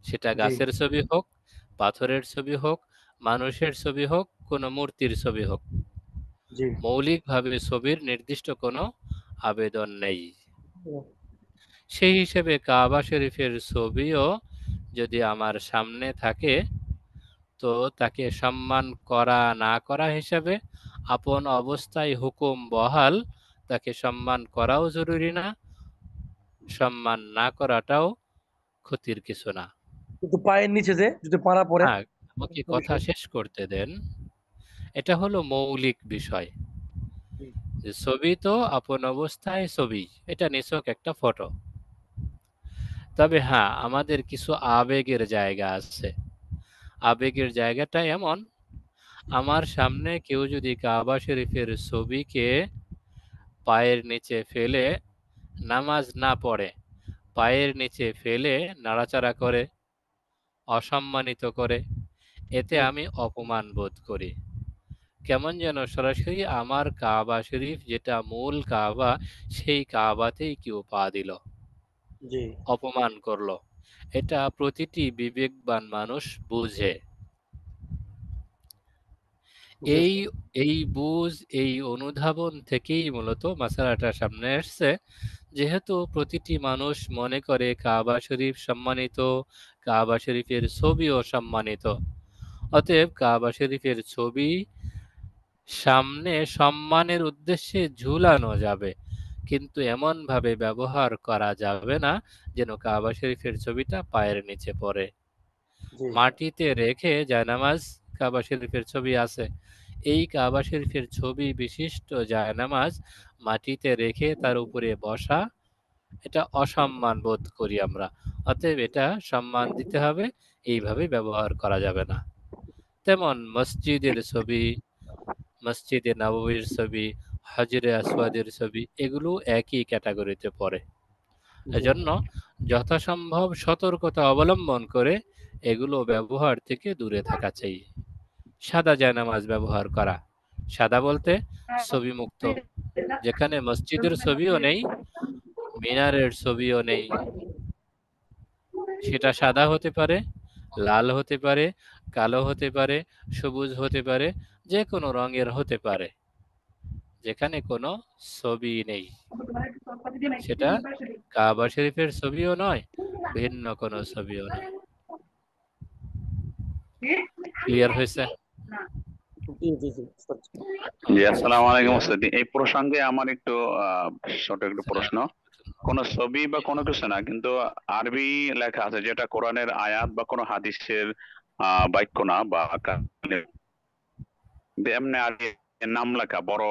[SPEAKER 1] সেটা
[SPEAKER 5] জি
[SPEAKER 1] গাছের ছবি হোক, পাথরের ছবি হোক, মানুষের ছবি হোক, কোনো মূর্তির ছবি হোক,
[SPEAKER 5] জি
[SPEAKER 1] মৌলিকভাবে ছবির নির্দিষ্ট কোনো আবেদন নেই। সেই হিসেবে কাবা শরীফের ছবিও যদি আমার সামনে থাকে, তো তাকে সম্মান করা না করা হিসাবে আপন অবস্থায় হুকুম বহাল, তাকে সম্মান করাও জরুরি না, সম্মান না করাটাও ক্ষতির কিছু না।
[SPEAKER 5] কিন্তু পায়ের নিচে যে যদি পাড়া পড়ে
[SPEAKER 1] হ্যাঁ, আমাকে কথা শেষ করতে দেন। এটা হলো মৌলিক বিষয়। যে ছবি তো আপন অবস্থায় ছবি, এটা নিছক একটা ফটো। তবে হ্যাঁ, আমাদের কিছু আবেগের জায়গা আছে। আবেগের জায়গাটা এমন, আমার সামনে কেউ যদি কাবা শরীফের ছবিকে পায়ের নিচে ফেলে নামাজ না পড়ে, পায়ের নিচে ফেলে নাড়াচাড়া করে, অসম্মানিত করে, এতে আমি অপমান বোধ করি। কেমন যেন সরাসরি আমার কাবা শরীফ, যেটা মূল কাবা, সেই কাবাতেই কেউ পা দিল,
[SPEAKER 5] জি
[SPEAKER 1] অপমান করলো। এটা প্রতিটি বিবেকবান মানুষ বুঝে। এই এই বুঝ, এই অনুধাবন থেকেই মূলত মাসালাটা সামনে আসছে। যেহেতু প্রতিটি মানুষ মনে করে কাবা শরীফ সম্মানিত, কাবা শরীফের ছবিও সম্মানিত, অতএব কাবা শরীফের ছবি সামনে সম্মানের উদ্দেশ্যে ঝুলানো যাবে, কিন্তু এমনভাবে ব্যবহার করা যাবে না যেন কাবা শরীফের ছবিটা পায়ের নিচে পড়ে।
[SPEAKER 5] জি
[SPEAKER 1] মাটিতে রেখে জায়নামাজ, কাবা শরীফের ছবি আছে, এই কাবা শরীফের ছবি বিশিষ্ট জায়নামাজ মাটিতে রেখে তার উপরে বসা, এটা অসম্মান বোধ করি আমরা। অতএব এটা সম্মান দিতে হবে, এইভাবে ব্যবহার করা যাবে না। তেমন মসজিদের ছবি, মসজিদে নববীর ছবি, হাজরে আসওয়াদের ছবি, এগুলো একই ক্যাটাগরিতে পড়ে। এজন্য যথাসম্ভব সতর্কতা অবলম্বন করে এগুলো ব্যবহার থেকে দূরে থাকা চাই। সাদা জায়নামাজ ব্যবহার করা, সাদা বলতে ছবি মুক্ত, যেখানে মসজিদের ছবিও নেই, মিনারের ছবিও নেই, সেটা সাদা হতে পারে, লাল হতে পারে, কালো হতে পারে, সবুজ হতে পারে, যে কোনো রঙের হতে পারে, যেখানে কোনো ছবি নেই। সেটা কাবা শরীফের ছবিও নয়, ভিন্ন কোনো ছবিও নয়। ক্লিয়ার হয়েছে?
[SPEAKER 5] জি জি জি
[SPEAKER 9] জি, আসসালামু আলাইকুম ওস্তাদ। এই প্রসঙ্গে আমার একটু ছোট একটু প্রশ্ন। কোন ছবি বা কোনো কিছু না, কিন্তু আরবি লেখা আছে যেটা কোরআনের আয়াত বা কোনো হাদিসের বাক্য না, বা এমনি আরবি নাম লেখা বড়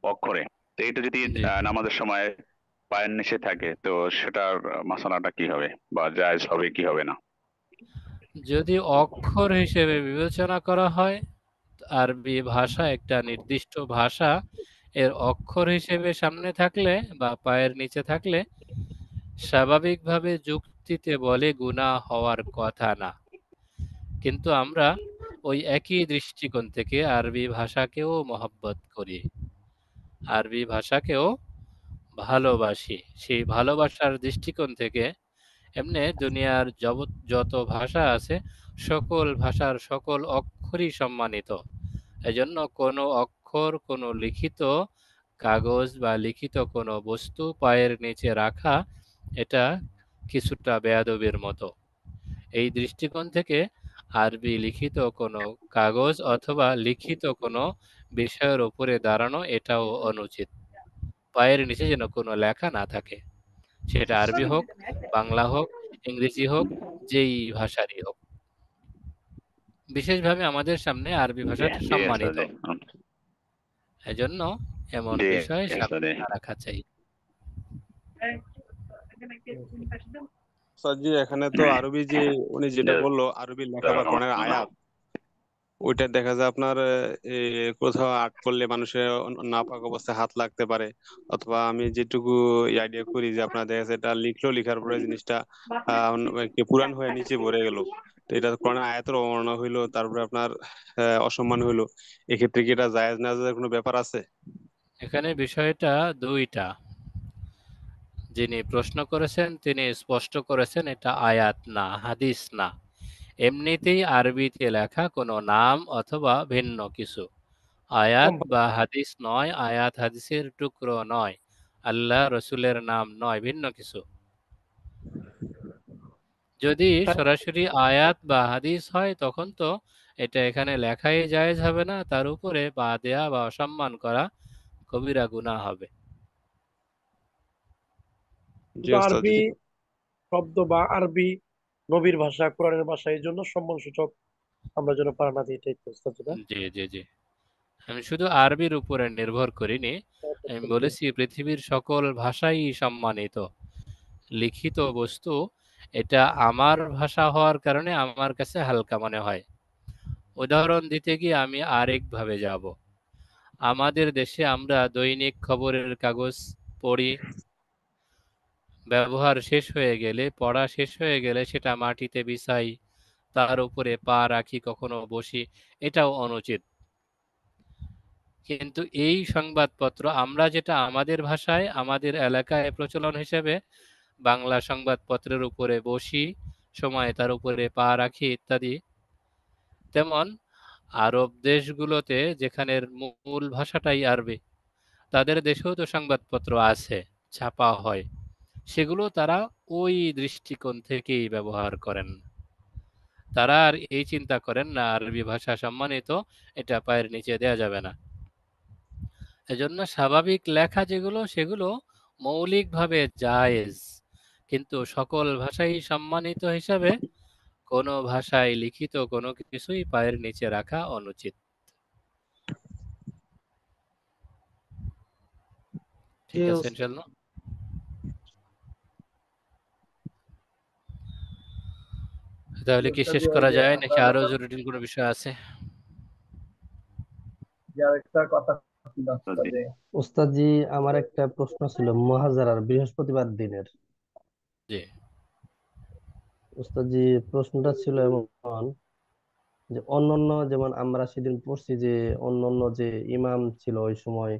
[SPEAKER 9] অক্ষরে, তো এটা যদি
[SPEAKER 1] জি।
[SPEAKER 9] নামাজের সময় পায়ের নিচে থাকে, তো সেটার মাসালাটা কি হবে, বা জায়েজ হবে কি হবে না?
[SPEAKER 1] যদি অক্ষর হিসেবে বিবেচনা করা হয়, আরবি ভাষা একটা নির্দিষ্ট ভাষা, এর অক্ষর হিসেবে সামনে থাকলে বা পায়ের নিচে থাকলে স্বাভাবিকভাবে যুক্তিতে বলে গুনাহ হওয়ার কথা না। কিন্তু আমরা ওই একই দৃষ্টিকোণ থেকে আরবি ভাষাকেও মহব্বত করি, আরবি ভাষাকেও ভালোবাসি। সেই ভালোবাসার দৃষ্টিকোণ থেকে এমনি দুনিয়ার যত ভাষা আছে, সকল ভাষার সকল অক্ষরই সম্মানিত। এজন্য কোনো অক্ষর, কোনো লিখিত কাগজ বা লিখিত কোনো বস্তু পায়ের নিচে রাখা, এটা কিছুটা বেয়াদবির মতো। এই দৃষ্টিকোণ থেকে আরবি লিখিত কোনো কাগজ অথবা লিখিত কোনো বিষয়ের উপরে দাঁড়ানো এটাও অনুচিত। পায়ের নিচে যেন কোনো লেখা না থাকে, সেটা আরবি হোক, বাংলা হোক, ইংরেজি হোক, যেই ভাষারই হোক। বিশেষভাবে আমাদের সামনে আরবি
[SPEAKER 9] জি
[SPEAKER 1] ভাষাটা
[SPEAKER 9] জি
[SPEAKER 1] সম্মানিত,
[SPEAKER 9] ওস্তাদ।
[SPEAKER 1] এজন্য এমন
[SPEAKER 9] জি
[SPEAKER 1] বিষয়
[SPEAKER 9] ওস্তাদ।
[SPEAKER 1] সামনে না রাখা চাই।
[SPEAKER 8] স্যার জি, এখানে তো আরবি যে উনি যেটা বললো আরবি লেখা বা কোরআনের আয়াত, ওইটা দেখা যায় আপনার কোথাও আট করলে মানুষের নাপাক অবস্থায় হাত লাগতে পারে, অথবা আমি যেটুকু আইডিয়া করি যে আপনার দেখা যাচ্ছে এটা লিখলো, লিখার পরে জিনিসটা পুরান হয়ে নিচে পড়ে গেল, তো এটা কোরআনের আয়াতের অবমাননা হইলো, তারপরে আপনার অসম্মান হইলো, এক্ষেত্রে কি এটা জায়েজ না জায়েজের কোনো ব্যাপার আছে?
[SPEAKER 1] এখানে বিষয়টা দুইটা। যিনি প্রশ্ন করেছেন তিনি স্পষ্ট করেছেন এটা আয়াত না, হাদিস না, এমনিতেই আরবিতে লেখা কোনো নাম অথবা ভিন্ন কিছু। আয়াত বা হাদিস নয়, আয়াত হাদিসের টুকরো নয়, আল্লাহ রসুলের নাম নয়, ভিন্ন কিছু। যদি সরাসরি আয়াত বা হাদিস হয় তখন তো এটা এখানে লেখাই জায়েজ হবে না, তার উপরে পা দেয়া বা অসম্মান করা কবিরা গুনাহ হবে।
[SPEAKER 8] জি
[SPEAKER 5] কিন্তু
[SPEAKER 8] ওস্তাদ
[SPEAKER 5] আরবি
[SPEAKER 8] জি।
[SPEAKER 5] শব্দ বা আরবি নবীর ভাষা, কোরআনের ভাষা, এই জন্য সম্মানসূচক আমরা যেন পারা না দিই, এটাই তো ওস্তাদ, যেটা
[SPEAKER 1] জি জি জি আমি শুধু আরবির উপরে নির্ভর করিনি, আমি বলেছি পৃথিবীর সকল ভাষাই সম্মানিত। লিখিত বস্তু এটা আমার ভাষা হওয়ার কারণে আমার কাছে হালকা মনে হয়। উদাহরণ দিতে গিয়ে আমি আরেকভাবে যাব। আমাদের দেশে আমরা দৈনিক খবরের কাগজ পড়ি, ব্যবহার শেষ হয়ে গেলে, পড়া শেষ হয়ে গেলে সেটা মাটিতে বিছাই, তার উপরে পা রাখি, কখনো বসি, এটাও অনুচিত। কিন্তু এই সংবাদপত্র আমরা যেটা আমাদের ভাষায় আমাদের এলাকায় প্রচলন হিসেবে বাংলা সংবাদপত্রের উপরে বসি, সময় তার উপরে পা রাখি ইত্যাদি, তেমন আরব দেশগুলোতে যেখানের মূল ভাষাটাই আরবি, তাদের দেশেও তো সংবাদপত্র আছে, ছাপা হয়, সেগুলো তারা ওই দৃষ্টিকোণ থেকেই ব্যবহার করেন। তারা আর এই চিন্তা করেন না আরবি ভাষা সম্মানিত, এটা পায়ের নিচে দেয়া যাবে না। এজন্য স্বাভাবিক লেখা যেগুলো সেগুলো মৌলিকভাবে জায়েজ, কিন্তু সকল ভাষাই সম্মানিত হিসাবে কোনো ভাষায় লিখিত কোনো কিছুই পায়ের নিচে রাখা অনুচিত। ঠিক
[SPEAKER 5] জি
[SPEAKER 1] আছে
[SPEAKER 5] ওস্তাদ।
[SPEAKER 1] ইনশাল্লাহ। তাহলে কি শেষ করা যায় নাকি আরো জরুরি কোনো বিষয় আছে?
[SPEAKER 9] উস্তাদ জি।
[SPEAKER 6] ওস্তাদজি, আমার একটা প্রশ্ন ছিল মহাজারার বৃহস্পতিবার দিনের।
[SPEAKER 1] জি
[SPEAKER 6] ওস্তাদজি, প্রশ্নটা ছিল এমন যে অন্যান্য, যেমন আমরা সেদিন পড়ছি যে অন্যান্য যে ইমাম ছিল ওই সময়,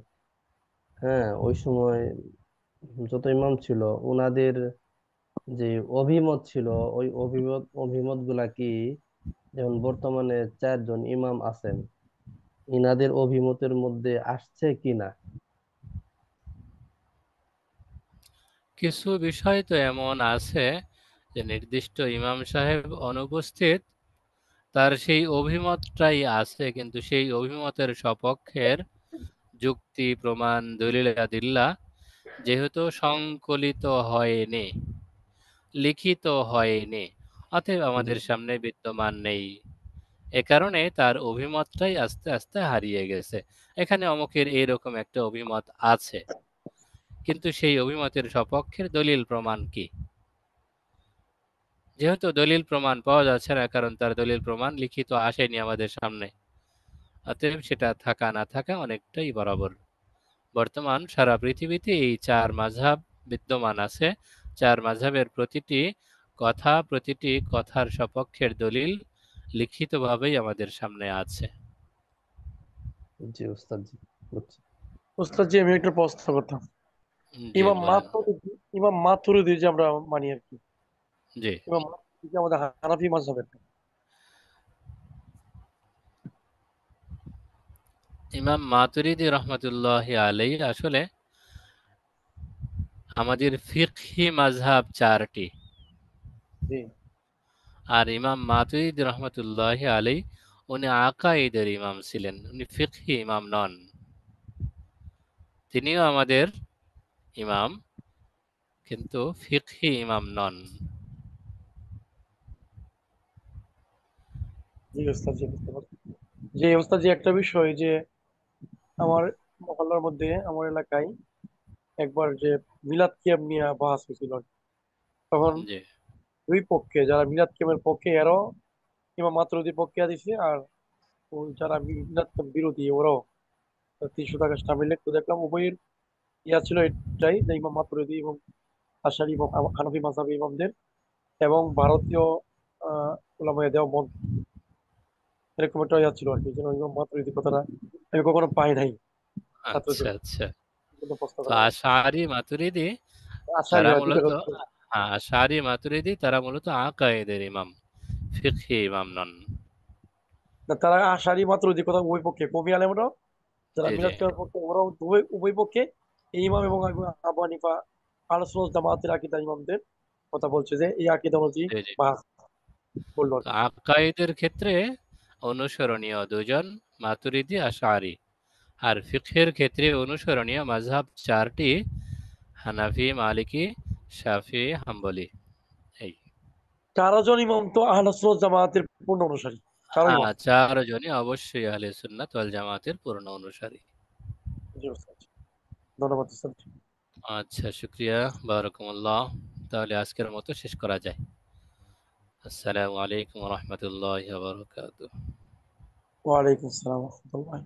[SPEAKER 6] হ্যাঁ ওই সময় যত ইমাম ছিল ওনাদের যে অভিমত ছিল, ওই অভিমত গুলা কি, যেমন বর্তমানে 4 জন ইমাম আছেন, ইনাদের অভিমতের মধ্যে আসছে কিনা?
[SPEAKER 1] কিছু বিষয় তো এমন আছে যে নির্দিষ্ট ইমাম সাহেব অনুপস্থিত, তার সেই অভিমতটাই আছে, কিন্তু সেই অভিমতের সপক্ষের যুক্তি প্রমাণ দলিল আদিল্লা যেহেতু সংকলিত হয়নি, লিখিত হয়নি, অতএব
[SPEAKER 6] জি
[SPEAKER 1] আমাদের সামনে বিদ্যমান নেই। এ কারণে তার অভিমতটাই আস্তে আস্তে হারিয়ে গেছে। এখানে অমুকের এইরকম একটা অভিমত আছে, কিন্তু সেই অভিমতের সপক্ষের দলিল প্রমাণ কি? যেহেতু দলিল প্রমাণ পাওয়া যাচ্ছে না, কারণ তার দলিল প্রমাণ লিখিত আসেনি আমাদের সামনে, অতএব সেটা থাকা না থাকা অনেকটাই বরাবর। বর্তমান সারা পৃথিবীতে এই 4 মাযহাব বিদ্যমান আছে। 4 মাযহাবের প্রতিটি কথার সপক্ষের দলিল লিখিতভাবেই আমাদের সামনে আছে।
[SPEAKER 6] জি ওস্তাদজি, বুঝছি।
[SPEAKER 5] ওস্তাদজি, আমি একটা প্রশ্ন করতাম।
[SPEAKER 1] জি
[SPEAKER 5] ইমাম
[SPEAKER 1] বলেন।
[SPEAKER 5] মাতুরিদি, ইমাম মাতুরিদি যে আমরা মানি আর কি,
[SPEAKER 1] জি
[SPEAKER 5] ইমাম মাতুরিদি যে আমাদের হানাফি মাযহাবের,
[SPEAKER 1] ইমাম মাতুরিদি রহমতুল্লাহ আলাইহি আসলে আমাদের ফিকহি মাযহাব 4টি,
[SPEAKER 5] জি
[SPEAKER 1] আর ইমাম মাতুরিদি রহমতুল্লাহ আলাইহি উনি আকাইদের ইমাম ছিলেন, উনি ফিকহি ইমাম নন। তিনিও আমাদের ইমাম, কিন্তু ফিকহি ইমাম নন।
[SPEAKER 5] জি ওস্তাদজি, বুঝতে পারছি। যে ওস্তাদজি, একটা বিষয় যে আমার মহল্লার মধ্যে, আমার এলাকায় একবার যে মিলাদ কিয়াম নিয়ে বাহাস হয়েছিল, তখন
[SPEAKER 1] জি
[SPEAKER 5] দুই পক্ষে, যারা মিলাদ কিয়ামের পক্ষে এরাও ইমাম মাতুরিদির পক্ষে দিছে, আর ওই যারা মিলাদ কিয়াম বিরোধী ওরাও 300 টাকা সামিল লিখতে দেখলাম। উভয়ের ইয়া ছিল এটাই যে ইমাম মাতুরিদি এবং আশারি এবং হানাফি মাযহাবী ইমামদের এবং ভারতীয় উলামায়ে দেওবন্দ, এরকম একটা ইয়া ছিল আর কি, যেন ইমাম মাতুরিদি কথাটা আমি কখনো পাই নাই
[SPEAKER 1] আচ্ছা
[SPEAKER 5] ছাত্রদের
[SPEAKER 1] আচ্ছা।
[SPEAKER 5] কিন্তু প্রশ্ন
[SPEAKER 1] তো
[SPEAKER 5] করা হয়।
[SPEAKER 1] আশারি মাতুরিদি
[SPEAKER 5] আশারি
[SPEAKER 1] তারা
[SPEAKER 5] হয় দুইটা
[SPEAKER 1] মূলত,
[SPEAKER 5] কথা।
[SPEAKER 1] হ্যাঁ আশারি মাতুরিদি তারা মূলত আকায়েদের ইমাম, ফিকহি ইমাম নন।
[SPEAKER 5] না, তারা আশারি মাতুরিদি কথা উভয় পক্ষে, কমি আলেমরাও যারা
[SPEAKER 1] জি জি
[SPEAKER 5] মিলাদ কিয়ামের পক্ষে ওরাও উভয় উভয় পক্ষে, এই ইমাম এবং আবু হানিফা আহলে সুন্নাত জামাতের আকীদা ইমামদের কথা বলছে যে এই আকীদা অনুযায়ী
[SPEAKER 1] জি জি
[SPEAKER 5] বাস বললো আর
[SPEAKER 1] তো
[SPEAKER 5] কি।
[SPEAKER 1] আকাইদের ক্ষেত্রে অনুসরণীয় দুজন মাতুরিদি আশআরি, আর ফিকহের ক্ষেত্রে অনুসরণীয় মাযহাব চারটি, হানাফি, মালিকি, শাফিঈ, হাম্বলি। এই
[SPEAKER 5] 4 জন ইমাম তো আহলুস সুন্নাত জামাতের পূর্ণ অনুসারী, 4 ইমাম।
[SPEAKER 1] চারজনই অবশ্যই আহলে সুন্নাত ওয়াল জামাতের পূর্ণ অনুসারী।
[SPEAKER 5] জি ওস্তাদ, ধন্যবাদ ওস্তাদ।
[SPEAKER 1] আচ্ছা, শুকরিয়া, বারাকাতুল্লাহ। তাহলে আজকের মতো শেষ করা যায়। আসসালামু আলাইকুম ওয়া রাহমাতুল্লাহি ওয়া বারাকাতুহু।
[SPEAKER 5] ওয়ালাইকুম আসসালাম ওয়া রাহমাতুল্লাহ।